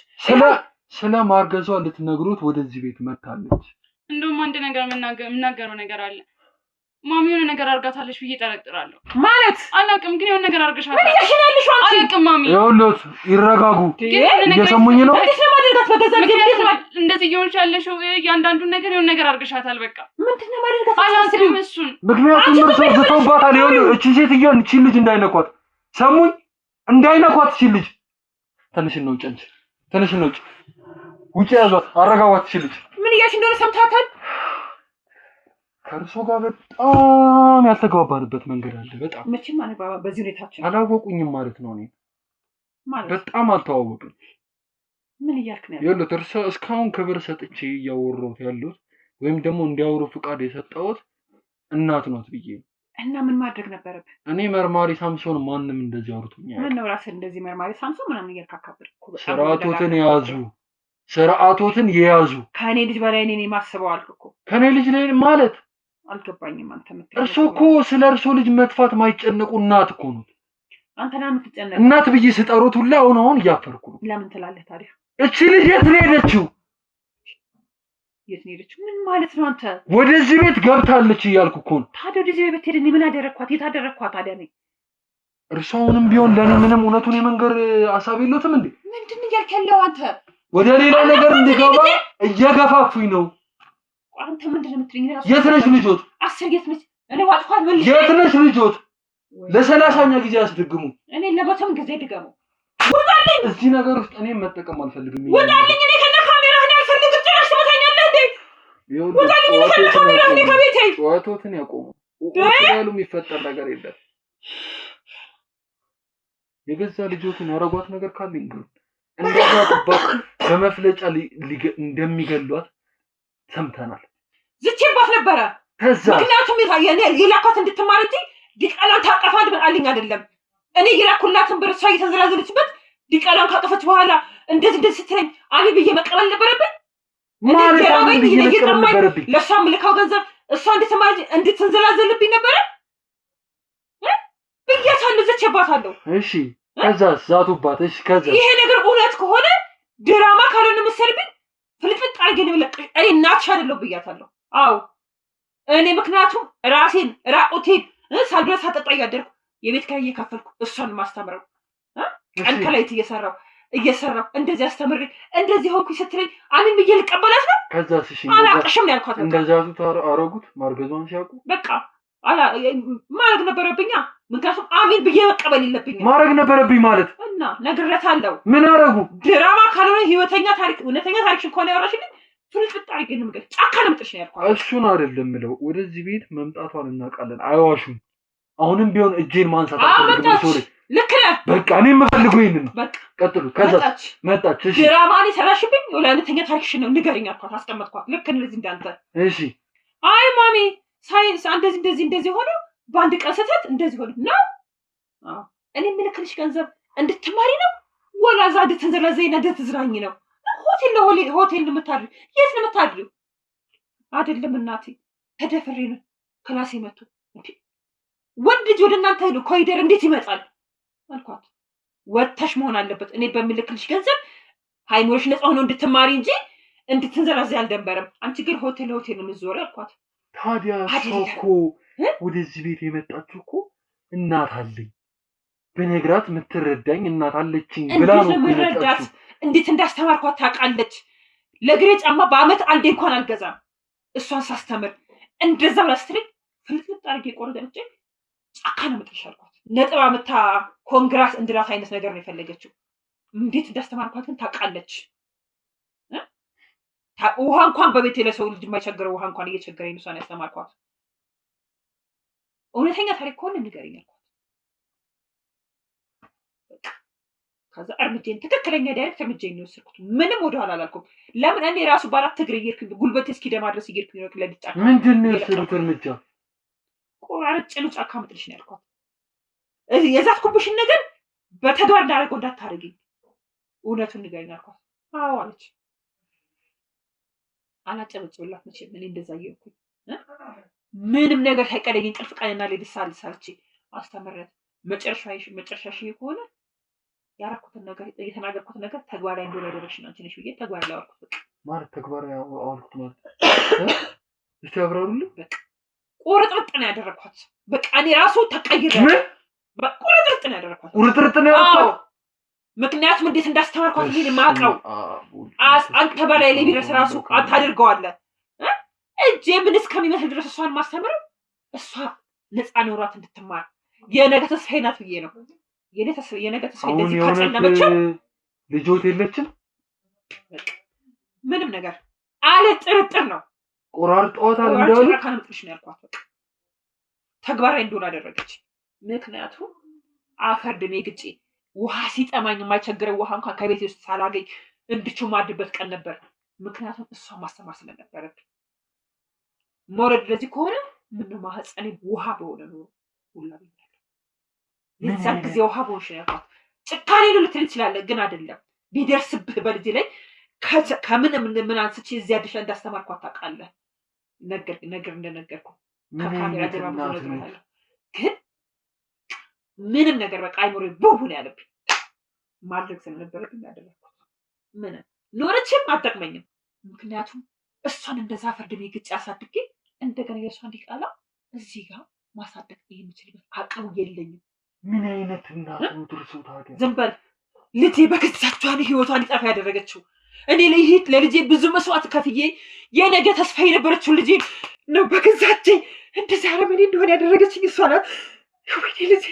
Speaker 2: ስለ ማርገዟ ልትነግሩት ወደዚህ ቤት መጣለች።
Speaker 3: እንደውም አንድ ነገር የምናገረው ነገር አለ። ማሚ የሆነ ነገር አርጋታለች ብዬ ጠረጥራለሁ።
Speaker 1: ማለት
Speaker 3: አላውቅም፣ ግን የሆነ ነገር አርገሻታል።
Speaker 1: ምን ያሽናልሽ አንቺ?
Speaker 3: አላውቅም ማሚ።
Speaker 2: ይኸውልህ ይረጋጉ። እየሰሙኝ ነው?
Speaker 3: እንደዚህ እየሆንሽ ያለሽው እያንዳንዱን ነገር የሆነ ነገር አርገሻታል። በቃ
Speaker 1: ምንድነው ማድረጋት?
Speaker 3: አላውቅም እሱን።
Speaker 2: ምክንያቱም እርሶ ዝተውባታል። ይኸውልህ እቺ ሴትዮን እቺ ልጅ እንዳይነኳት፣ ሰሙኝ? እንዳይነኳት እቺ ልጅ። ትንሽ ነው ጭንጭ፣ ትንሽ ነው ጭ ውጪ ያዟት፣ አረጋዋት እቺ ልጅ።
Speaker 1: ምን እያልሽ እንደሆነ ሰምታታል?
Speaker 2: ከእርሶ ጋር በጣም ያልተግባባንበት መንገድ አለ። በጣም
Speaker 1: መቼም አንባባ በዚህ ሁኔታችን
Speaker 2: አላወቁኝም ማለት ነው። እኔ
Speaker 1: ማለት
Speaker 2: በጣም አልተዋወቅም።
Speaker 1: ምን እያልክ ነው?
Speaker 2: ይኸውልህ እርሶ እስካሁን ክብር ሰጥቼ እያወራሁት ያሉት ወይም ደግሞ እንዲያወሩ ፍቃድ የሰጠሁት እናት ናት ብዬ ነው።
Speaker 1: እና ምን ማድረግ ነበረብህ?
Speaker 2: እኔ መርማሪ ሳምሶን ማንም እንደዚህ አውርቶኛል።
Speaker 1: ምን ነው ራስህ እንደዚህ መርማሪ ሳምሶን ምናምን እያልካካብር?
Speaker 2: ስርዓቶትን የያዙ ስርዓቶትን የያዙ
Speaker 1: ከኔ ልጅ በላይ እኔ ማስበው አልክ እኮ።
Speaker 2: ከኔ ልጅ ላይ ማለት
Speaker 1: አልገባኝም። አንተ
Speaker 2: እርሶ እኮ ስለ እርሶ ልጅ መጥፋት ማይጨነቁ እናት እኮ ነው።
Speaker 1: አንተ ና የምትጨነቅ
Speaker 2: እናት ብዬ ስጠሩት ሁላ አሁን እያፈርኩ ነው።
Speaker 1: ለምን ትላለህ ታዲያ?
Speaker 2: እቺ ልጅ የት ነው ሄደችው?
Speaker 1: የት ነው ሄደችው? ምን ማለት ነው አንተ?
Speaker 2: ወደዚህ ቤት ገብታለች እያልኩ እኮ ነው።
Speaker 1: ታዲያ ወደዚህ ቤት ሄደን ምን አደረኳት? የት አደረኳት ታዲያ? እኔ
Speaker 2: እርሷንም ቢሆን ለኔ ምንም እውነቱን የመንገር ሐሳብ የለውም እንዴ?
Speaker 1: ምንድን ነው እያልክ ያለው አንተ?
Speaker 2: ወደ ሌላ ነገር እንድገባ እየገፋፉኝ ነው።
Speaker 1: አንተ ምንድን ነው የምትለኝ?
Speaker 2: የት ነሽ ልጆት?
Speaker 1: የት ነሽ? እኔ ዋጥፋት መልሽ።
Speaker 2: የት ነሽ ልጆት? ለ30ኛ ጊዜ አስደግሙ።
Speaker 1: እኔ ለበተም ጊዜ ድገሙ። ወጣልኝ!
Speaker 2: እዚህ ነገር ውስጥ እኔ መጠቀም አልፈልግም።
Speaker 1: ወጣልኝ! እኔ ከነ ካሜራህ ነው አልፈልግም። ጭራሽ ትመታኛለህ እንዴ? ወጣልኝ! እኔ ከነ ካሜራህ ነው ከቤቴ።
Speaker 2: ጨዋታዎትን ያቆሙ። ወጣሉ የሚፈጠር ነገር የለም። የገዛ ልጆትን ያረጓት ነገር ካለ እንግዲህ እንደዛባት በመፍለጫ እንደሚገሏት ሰምተናል።
Speaker 1: ዝቼባት ነበረ። ምክንያቱም የላኳት እንድትማር እንጂ ዲቃላን ታቀፋ አልኝ አይደለም። እኔ የላኩላትን ብር እሷ እየተንዘላዘለችበት ዲቃላን ካቀፈች በኋላ እንደዚህ ስትለኝ አቢ ብዬ መቀበል ነበረብኝ። ለእሷ ምልካው ገንዘብ እሷ እንድትንዘላዘልብኝ ነበረ ብያታለሁ። ዝቼባታለሁ።
Speaker 2: እሺ ከዛ ዛቱባት። እሺ ከዛ
Speaker 1: ይሄ ነገር እውነት ከሆነ ድራማ ካልሆነ መሰልብኝ ፍልጥጥ አድርጌ ነው ለቀ እኔ እናትሽ አይደለሁ ብያታለሁ። አዎ እኔ ምክንያቱም ራሴን ራቁቴን ሳልብላ ሳጠጣ እያደርኩ የቤት ኪራይ እየከፈልኩ እሷን ማስተምረው ቀን ከሌት እየሰራሁ እንደዚህ አስተምሬ እንደዚህ ሆንኩኝ ስትለኝ አሚን ብዬ ልቀበላት ነው።
Speaker 2: ከዛ እሺ
Speaker 1: አላቅሽም ያልኳት
Speaker 2: እንደዛ አረጉት። ማርገዟን ሲያውቁ
Speaker 1: በቃ ማድረግ ነበረብኛ። ምክንያቱም አሚን ብዬ መቀበል የለብኝም።
Speaker 2: ማድረግ ነበረብኝ ማለት
Speaker 1: እና ነግሬያታለሁ።
Speaker 2: ምን አረጉ?
Speaker 1: ድራማ ካልሆነ ህይወተኛ ታሪክ እውነተኛ ታሪክሽን ከሆነ ያወራሽልኝ ፍልጥጥ አድርጌ ነው የምገል ጫካ ነው የምጥልሽ ነው ያልኳት።
Speaker 2: እሱን አይደለም የምለው ወደዚህ ቤት መምጣቷን እናውቃለን። አይዋሹም። አሁንም እጄን ማንሳት አልፈልግም።
Speaker 1: ልክ ነህ።
Speaker 2: በቃ እኔ የምፈልገው ይሄንን ነው።
Speaker 1: በቃ
Speaker 2: ቀጥሉ። ከዛ መጣች። እሺ
Speaker 1: ድራማ ላይ ሰራሽብኝ። እውነተኛ ታሪክሽን ነው ንገረኝ አልኳት። አስቀመጥኳት። ልክ እንደዚህ እንዳንተ።
Speaker 2: እሺ
Speaker 1: አይ ማሚ ሳይንስ እንደዚህ ሆነ በአንድ ቀን ስህተት እንደዚህ ሆነ ነው። እኔ የምልክልሽ ገንዘብ እንድትማሪ ነው ወላ እዛ እንድትንዘላዘይና እንድትዝናኝ ነው? ሆቴል ነው የምታድሪው? የት ነው የምታድሪው? አይደለም እናቴ ተደፍሬ ነው ክላሴ መጥቶ ወንድ ልጅ ወደ እናንተ ሄዶ ኮሪደር እንዴት ይመጣል አልኳት። ወጥተሽ መሆን አለበት። እኔ በምልክልሽ ገንዘብ ሃይሞሽ ነፃ ሆኖ እንድትማሪ እንጂ እንድትንዘላዘይ አልደንበረም። አንቺ ግን ሆቴል ነው የምትዞሪው አልኳት።
Speaker 2: ታዲያ እሷ እኮ ወደዚህ ቤት የመጣችው እኮ እናት አለኝ በነግራት የምትረዳኝ እናት አለችኝ ብላ ነው የመጣችው።
Speaker 1: እንዴት እንዳስተማርኳት ታውቃለች። ለግሬ ጫማ በአመት አንዴ እንኳን አልገዛም። እሷን ሳስተምር እንደዛ ብላ ስትለኝ ፍልጥጥ አድርጌ ቆርጬ ጫካ ነው የምጥልሽ አልኳት። ነጥብ አምታ ኮንግራስ እንድላት አይነት ነገር ነው የፈለገችው። እንዴት እንዳስተማርኳት ግን ታውቃለች። ውሃ እንኳን በቤቴ ለሰው ልጅ የማይቸግረው ውሃ እንኳን እየቸገረኝ ነው እሷን ያስተማርኳት። እውነተኛ ታሪክ ከሆነ ንገረኝ አልኳት። ከዛ እርምጃን ትክክለኛ ዳይሬክት እርምጃን ነው የወሰድኩት። ምንም ወደኋላ አላልኩም። ለምን እኔ ራሱ በአራት እግሬ እየሄድኩኝ ጉልበቴ እስኪደማ ድረስ እየሄድኩኝ ነው ለልጫ።
Speaker 2: ምንድን ነው የወሰዱት እርምጃ?
Speaker 1: ቆራርጬ ነው ጫካ ምጥልሽ ነው ያልኳት። የዛትኩብሽን ነገር በተግባር እንዳደረገው እንዳታደርጊኝ እውነቱን ንገረኝ አልኳት። አዎ አለች። አላጨበጭብላት መቼም እኔ እንደዛ እየሄድኩኝ ምንም ነገር ሳይቀደኝ እንቅልፍ ቀንና ሌሊት ሳልሳልቼ አስተምሬያት መጨረሻሽ ከሆነ ያረኩትን ነገር የተናገርኩትን ነገር ተግባራዊ እንደሆነ ያደረግሽ ነው አንቺ ነሽ ብዬ ተግባራዊ አዋልኩት። በቃ
Speaker 2: ማለት ተግባራዊ አዋልኩት ማለት እስቲ አብራሩልኝ።
Speaker 1: በቃ ቁርጥርጥ ነው ያደረኳት። በቃ እኔ ራሱ ተቀይሬያለሁ። በቃ ቁርጥርጥ ነው ያደረኳት።
Speaker 2: ቁርጥርጥ ነው ያደረኳት።
Speaker 1: ምክንያቱም እንዴት እንዳስተማርኳት እኔ ማቀው አንተ በላይ ላይ ቢደርስ ራሱ አታደርገዋለህ። እጄ ምን እስከሚመስል ድረስ እሷን ማስተምረው እሷ ነፃ ኖሯት እንድትማር የነገ ተስፋዬ ናት ብዬ ነው። የነገ ተስፋዬ እንደዚህ ካጨለመችው
Speaker 2: ልጆት የለችም
Speaker 1: ምንም ነገር አለ ጥርጥር ነው።
Speaker 2: ቆራርጧታል እንዳሉ
Speaker 1: ካለምጥሽ ነው ያልኳት። በቃ ተግባራዊ እንደሆነ አደረገች። ምክንያቱም አፈር ድሜ ግጬ ውሃ ሲጠማኝ የማይቸግረው ውሃ እንኳን ከቤት ውስጥ ሳላገኝ እንድችው ማድበት ቀን ነበር። ምክንያቱም እሷ ማስተማር ስለነበረብኝ መውረድ ለዚህ ከሆነ ምን ማህፀኔ ውሃ በሆነ ነው ሁላ ብያለሁ። የዛን ጊዜ ውሃ በሆንሽ ነው ያልኳት። ጭካኔ ነው ልትል ትችላለህ፣ ግን አይደለም። ቢደርስብህ በልጅ ላይ ከምንም ምን አንስቼ እዚህ አዲስ እንዳስተማርኳት ታውቃለህ። ነገር እንደነገርኩ ከካሜራ ጀርባ ብዙ ነገር አለ። ግን ምንም ነገር በቃ አይሞሬ ቦቡን ያለብኝ ማድረግ ስለነበረብኝ ያደረኩት። ምን ኖረችም አጠቅመኝም። ምክንያቱም እሷን እንደዛ ፈርድሜ ግጭ አሳድጌ እንደገና የእሷ እንዲቃላ እዚህ ጋር ማሳደግ የሚችልበት አቅሙ የለኝም።
Speaker 2: ምን አይነት እናት ነው ድርሱ ታዲያ?
Speaker 1: ዝም በል ልጄ በክትሳቷን ህይወቷን ሊጠፋ ያደረገችው እኔ ለልጄ ብዙ መስዋዕት ከፍዬ የነገ ተስፋ የነበረችው ልጄ ነው በግዛቼ እንደዚህ አረመኔ እንደሆነ ያደረገችኝ እሷ ናት። ወይኔ ልጄ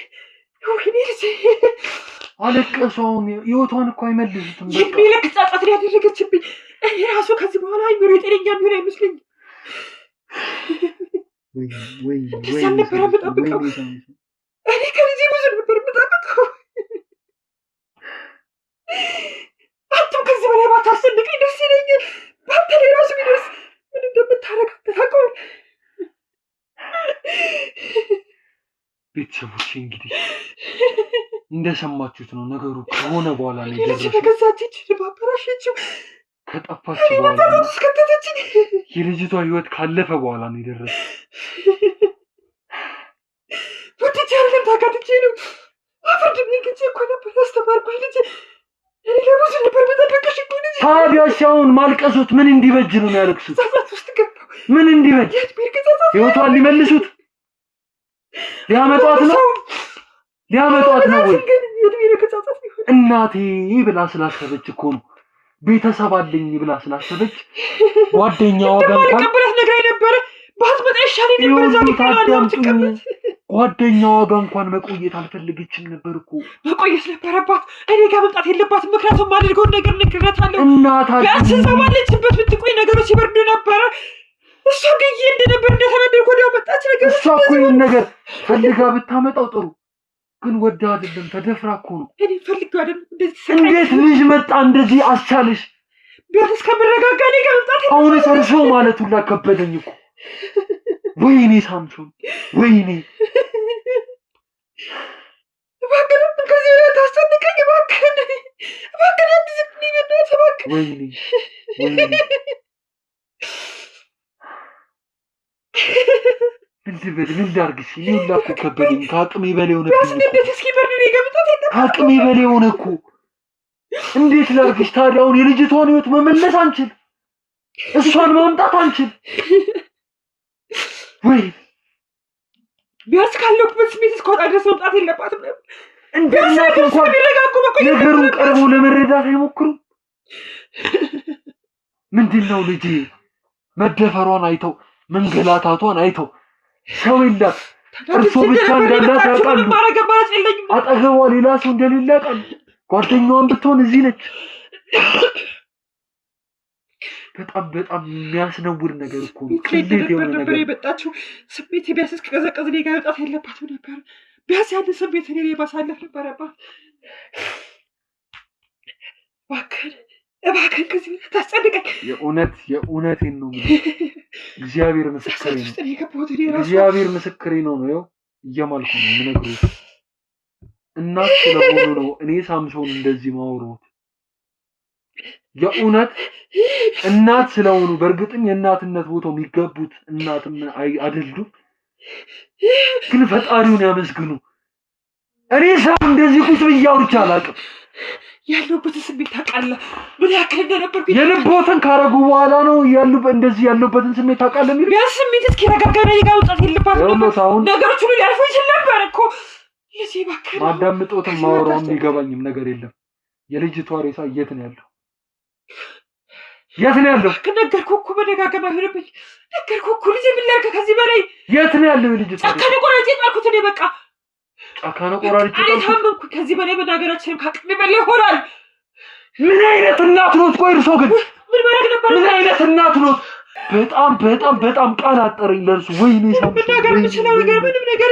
Speaker 2: አለቀሰውን ህይወቷን እኮ አይመልሱትም።
Speaker 1: የሚለቅ ጻጻት ያደረገችብኝ እኔ ራሱ ከዚህ በኋላ አይምሮ የጤነኛ የሚሆን አይመስለኝም። እንደዚያ ነበር የምጠብቀው። እኔ ከልጄ ብዙ ነበር የምጠብቀው። አንተም ከዚህ በላይ ባታስጨንቀኝ ደስ ይለኛል። በአንተ ላይ ራሱ ቢደርስ ምን እንደምታረጋት ታውቃለህ።
Speaker 2: ቤተሰቦች እንግዲህ እንደሰማችሁት ነው ነገሩ። ከሆነ በኋላ ነው የደረሰው።
Speaker 1: ተገዛችኝ ባበራሽችው
Speaker 2: ከጠፋች በኋላ የልጅቷ ህይወት ካለፈ በኋላ ነው የደረሰው።
Speaker 1: ወጥቼ አይደለም ታጋድቼ ነው። አፍርድሜ ግጬ እኮ ነበር ያስተማርኩሽ ልጄ። እኔ ለብዙ ነበር በጠበቀሽ እኮ ልጄ።
Speaker 2: ታዲያ ሲያውን ማልቀሱት ምን እንዲበጅ ነው የሚያለቅሱት?
Speaker 1: ዛዛት ውስጥ ገባሁ።
Speaker 2: ምን እንዲበጅ? ህይወቷን ሊመልሱት ሊያመጧት ነው ወይ? እናቴ ብላ ስላሰበች እኮ ነው። ቤተሰብ አለኝ ብላ ስላሰበች ጓደኛዋ ጋር
Speaker 1: ቀበላት ነገር ነበር። ባትመጣ ይሻለኝ ነበር። ዛሬ
Speaker 2: ጓደኛዋ ጋር እንኳን መቆየት አልፈለገችም ነበር እኮ።
Speaker 1: መቆየት ነበረባት። እኔ ጋር መምጣት የለባትም። ምክንያቱም ማድረገውን ነገር ነግሬያታለሁ።
Speaker 2: እናታችን
Speaker 1: ቢያንስ እዛ ባለችበት ብትቆይ ነገሮች ይበርዱ ነበረ። እሷ ግን እንደነበር እንደተናደድኩ ወዲያው መጣች። ነገር
Speaker 2: እሷ እኮ ይሄን ነገር ፈልጋ ብታመጣው ጥሩ፣ ግን ወዳ አይደለም ተደፍራ እኮ ነው።
Speaker 1: እኔ ፈልጌው አይደለም።
Speaker 2: እንዴት ልጅ መጣ እንደዚህ አስቻለሽ?
Speaker 1: ቢያንስ ከምረጋጋ እኔ ጋር መምጣት
Speaker 2: አሁን ሰርሾ ማለት ሁላ ከበደኝ እኮ። ወይኔ ሳምሶን ወይኔ።
Speaker 1: እባክህ ከዚህ በላይ ታስጨንቀኝ እባክህ አትዝግኝ በእናትህ እባክህ።
Speaker 2: ወይኔ ምን ላድርግሽ? እኔ ሁላ እኮ ከበደኝ። ከአቅሜ በላይ ሆነብኝ እኮ። ከአቅሜ በላይ ሆነ እኮ። እንዴት ላድርግሽ ታዲያ? አሁን የልጅቷን ህይወት መመለስ አንችል፣ እሷን ማምጣት አንችል። ወይ
Speaker 1: ቢያንስ ካለሁበት ስሜት እስከወጣ ድረስ መምጣት የለባትም ነበር።
Speaker 2: እንደ እናት እንኳን ነገሩን ቀርቦ ለመረዳት አይሞክሩም። ምንድን ነው ልጄ መደፈሯን አይተው መንገላታቷን አይተው ሰው የላት እርሶ ብቻ እንዳላት ያውቃሉ። አጠገቧ ሌላ ሰው እንደሌለ ያውቃሉ። ጓደኛዋን ብትሆን እዚህ ነች። በጣም በጣም የሚያስነውር ነገር እኮ ነው። ቅሌት የሆነ ነገር
Speaker 1: የመጣችው ስሜት ቢያንስ እስከቀዘቀዝ እኔ ጋር መምጣት የለባትም ነበር። ቢያንስ ያንን ስሜት እኔ ማሳለፍ ነበረባት። እባክህን ከዚህ ታስጨንቀኝ።
Speaker 2: የእውነቴን ነው። እግዚአብሔር ምስክሬ ነው። እግዚአብሔር ምስክሬ ነው። ነው እየማልኩ ነው የምነግርህ። እናት ስለሆኑ ነው እኔ ሳምሶን እንደዚህ ማውራት። የእውነት እናት ስለሆኑ በእርግጥም የእናትነት ቦታው የሚገቡት እናትም አይደሉም፣ ግን ፈጣሪውን ያመስግኑ። እኔ ሰው እንደዚህ ቁጭ ብዬ አውርቼ አላውቅም።
Speaker 1: ያለሁበትን ስሜት ታውቃለህ? ምን ያክል እንደነበርኩ
Speaker 2: የልቦትን ካረጉ በኋላ ነው እንደዚህ ያለሁበትን ስሜት ታውቃለህ? የሚል
Speaker 1: ቢያንስ ስሜት እስኪረጋጋ ነው የጋውጣት የለባትም። ነገሮች ሁሉ ሊያልፉ ይችል ነበር እኮ። ለዚህ እባክህ
Speaker 2: ማዳምጦትም ማውራውም ሊገባኝም ነገር የለም። የልጅቷ ሬሳ የት ነው ያለው? የት ነው ያለው?
Speaker 1: ነገርኩህ እኮ መደጋገም አይሆንብኝ። ነገርኩህ እኮ ልጄ፣ ምን ላድርግ ከዚህ በላይ?
Speaker 2: የት ነው ያለው የልጅቷ?
Speaker 1: ጫካ ነው ቆራጬ ጣልኩት እኔ በቃ
Speaker 2: ጫካ ነው ቆራጬ ጣልኩት።
Speaker 1: ታመምኩ። ከዚህ በላይ መናገራችንም ከአቅሜ በላይ ይሆናል።
Speaker 2: ምን አይነት እናት ኖት? ቆይ እርሶ ግን
Speaker 1: ምን ማድረግ ነበር?
Speaker 2: ምን አይነት እናት ኖት? በጣም በጣም በጣም ቃል አጠረኝ ለእርሱ። ወይኔ ሳምሶን
Speaker 1: መናገር የምችለው ነገር ምንም ነገር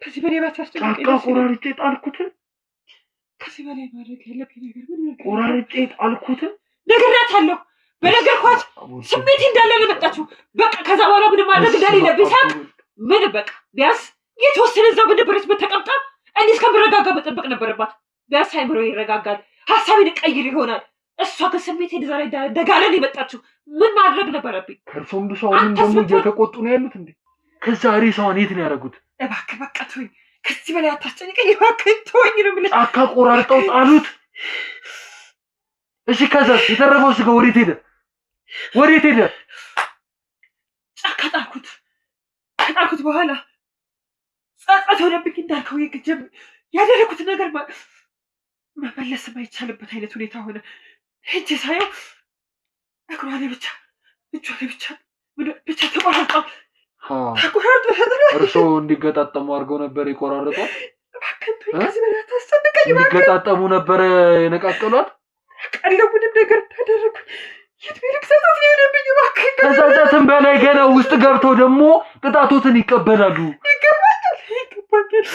Speaker 1: ከዚህ በላይ ባታስጨንቀኝ።
Speaker 2: ጫካ ቆራጬ ጣልኩትን
Speaker 1: ከዚህ በላይ ማድረግ ያለብኝ ነገር ምን ነገር?
Speaker 2: ቆራጬ ጣልኩትን
Speaker 1: ነግሬያታለሁ። በነገርኳት ስሜቴ እንዳለ ነው የመጣችው። በቃ ከዛ በኋላ ምንም ማድረግ እንደሌለብኝ ሳቅ ምን በቃ ቢያንስ የተወሰነ እዛው በነበረችበት ተቀምጣ እኔ እስከምረጋጋ መጠበቅ ነበረባት። ቢያንስ አይምሮ ይረጋጋል፣ ሀሳቤን ቀይር ይሆናል። እሷ ከስሜቴ እንደዛ ላይ ደጋለን የመጣችው ምን ማድረግ ነበረብኝ?
Speaker 2: ከእርሶም ብሶ አሁንም ደግሞ እየተቆጡ ነው ያሉት እንዴ? ከዛ ሬሳዋን የት ነው ያደረጉት?
Speaker 1: እባክህ በቃ ተወኝ፣ ከዚህ በላይ አታስጨንቀኝ። እባክህ ተወኝ ነው የምልህ።
Speaker 2: ጫካ ቆራርጠው ጣሉት። እሺ ከዛስ የተረፈው ስጋ ወዴት ሄደ? ወዴት ሄደ?
Speaker 1: ጫካ ጣልኩት። ከጣልኩት በኋላ ጸጸት ሆነብኝ። እንዳልከው የግጀም ያደረኩት ነገር መመለስ የማይቻልበት አይነት ሁኔታ ሆነ። ሄጄ ሳየው እግሯ ላይ ብቻ እጇ ላይ ብቻ ተቆራርጠው
Speaker 2: እርሶ እንዲገጣጠሙ አድርገው ነበር የቆራረጧት?
Speaker 1: እባክህ ከዚህ በላይ አታስጨንቀኝ።
Speaker 2: እንዲገጣጠሙ ነበር የነቃቀሏት?
Speaker 1: ቀለው ምንም ነገር እንዳደረኩ የእድሜ ልክ ጸጸት ሊሆንብኝ። እባክህ
Speaker 2: ከጸጸትም በላይ ገና ውስጥ ገብተው ደግሞ ቅጣቶትን ይቀበላሉ።
Speaker 1: ይገባኛል።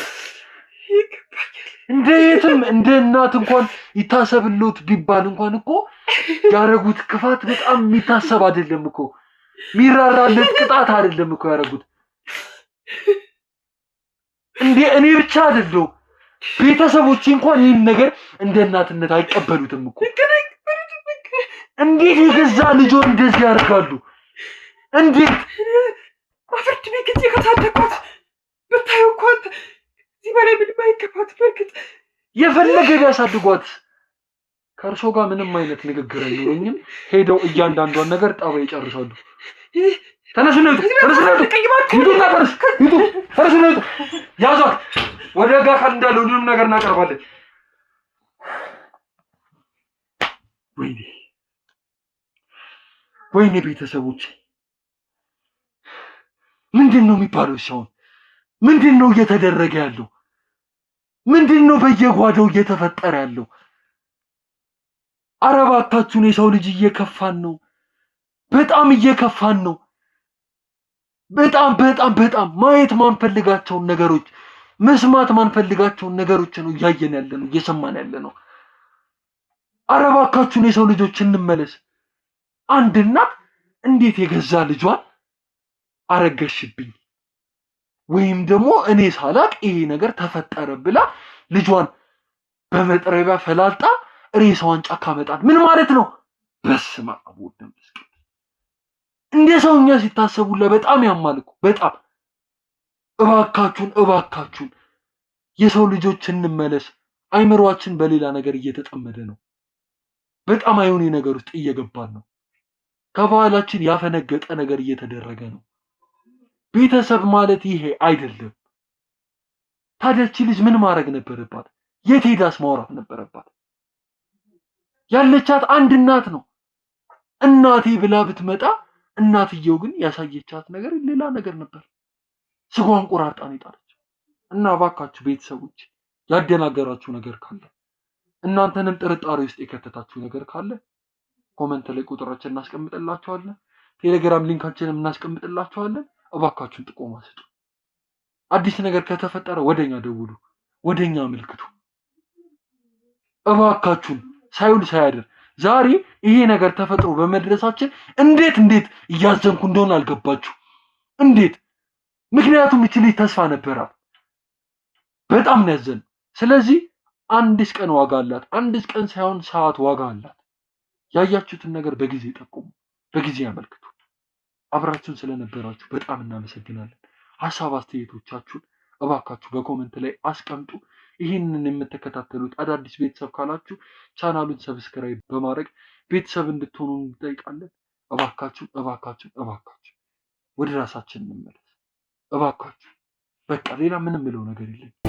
Speaker 2: እንደ የትም እንደ እናት እንኳን ይታሰብልዎት ቢባል እንኳን እኮ ያረጉት ክፋት በጣም የሚታሰብ አይደለም እኮ። ሚራራለት ቅጣት አይደለም እኮ ያረጉት። እንዴ እኔ ብቻ አይደለም ቤተሰቦቼ እንኳን ይህን ነገር እንደ እናትነት አይቀበሉትም እኮ። እንዴት የገዛ ልጆን እንደዚህ ያደርጋሉ? እንዴት
Speaker 1: አፍርድ ቤት ጊዜ ከታደቋት ብታየው እንኳን እዚህ በላይ ምንም አይገባት። በእርግጥ
Speaker 2: የፈለገ ቢያሳድጓት ከእርሶ ጋር ምንም አይነት ንግግር አይኖረኝም። ሄደው እያንዳንዷን ነገር ጠባ ይጨርሳሉ። ተነሱ ነው ያዟት። ወደ ጋ ካል እንዳለ ሁሉንም ነገር እናቀርባለን። ወይኔ ቤተሰቦች ምንድን ነው የሚባለው? ሲሆን ምንድን ነው እየተደረገ ያለው? ምንድን ነው በየጓዳው እየተፈጠረ ያለው? ኧረ እባካችሁን የሰው ልጅ እየከፋን ነው። በጣም እየከፋን ነው። በጣም በጣም በጣም ማየት ማንፈልጋቸውን ነገሮች መስማት ማንፈልጋቸውን ነገሮች ነው እያየን ያለ ነው፣ እየሰማን ያለ ነው። ኧረ እባካችሁን የሰው ልጆች እንመለስ። አንድ እናት እንዴት የገዛ ልጇን አረገሽብኝ ወይም ደግሞ እኔ ሳላቅ ይሄ ነገር ተፈጠረ ብላ ልጇን በመጥረቢያ ፈላልጣ ሬሳዋን ጫካ መጣል ምን ማለት ነው? በስመ አብ ወወልድ ወመንፈስ ቅዱስ። እንደ ሰውኛ ሲታሰቡላ በጣም ያማልኩ። በጣም እባካችሁን የሰው ልጆች እንመለስ። አይምሮአችን በሌላ ነገር እየተጠመደ ነው። በጣም አይሆን ነገር ውስጥ እየገባን ነው። ከባህላችን ያፈነገጠ ነገር እየተደረገ ነው። ቤተሰብ ማለት ይሄ አይደለም። ታዲያ እቺ ልጅ ምን ማድረግ ነበረባት? የት ሄዳስ ማውራት ነበረባት? ያለቻት አንድ እናት ነው። እናቴ ብላ ብትመጣ እናትየው ግን ያሳየቻት ነገር ሌላ ነገር ነበር። ስጋዋን ቆራርጣን ይጣለች። እና እባካችሁ ቤተሰቦች ያደናገራችሁ ነገር ካለ እናንተንም ጥርጣሬ ውስጥ የከተታችሁ ነገር ካለ ኮመንት ላይ ቁጥራችን እናስቀምጥላችኋለን። ቴሌግራም ሊንካችንን እናስቀምጥላችኋለን። እባካችሁን ጥቆማ ስጡ። አዲስ ነገር ከተፈጠረ ወደኛ ደውሉ፣ ወደኛ አመልክቱ። እባካችሁን ሳይውል ሳያድር ዛሬ ይሄ ነገር ተፈጥሮ በመድረሳችን እንዴት እያዘንኩ እንደሆነ አልገባችሁ። እንዴት? ምክንያቱም እቺ ልጅ ተስፋ ነበራት። በጣም ነው ያዘን። ስለዚህ አንድስ ቀን ዋጋ አላት። አንድስ ቀን ሳይሆን ሰዓት ዋጋ አላት። ያያችሁትን ነገር በጊዜ ጠቁሙ፣ በጊዜ ያመልክቱ። አብራችሁን ስለነበራችሁ በጣም እናመሰግናለን። ሀሳብ አስተያየቶቻችሁን እባካችሁ በኮመንት ላይ አስቀምጡ። ይህንን የምትከታተሉት አዳዲስ ቤተሰብ ካላችሁ ቻናሉን ሰብስክራይብ በማድረግ ቤተሰብ እንድትሆኑ እንጠይቃለን። እባካችሁ ወደ ራሳችን እንመለስ። እባካችሁ በቃ ሌላ ምንም ምለው ነገር የለም።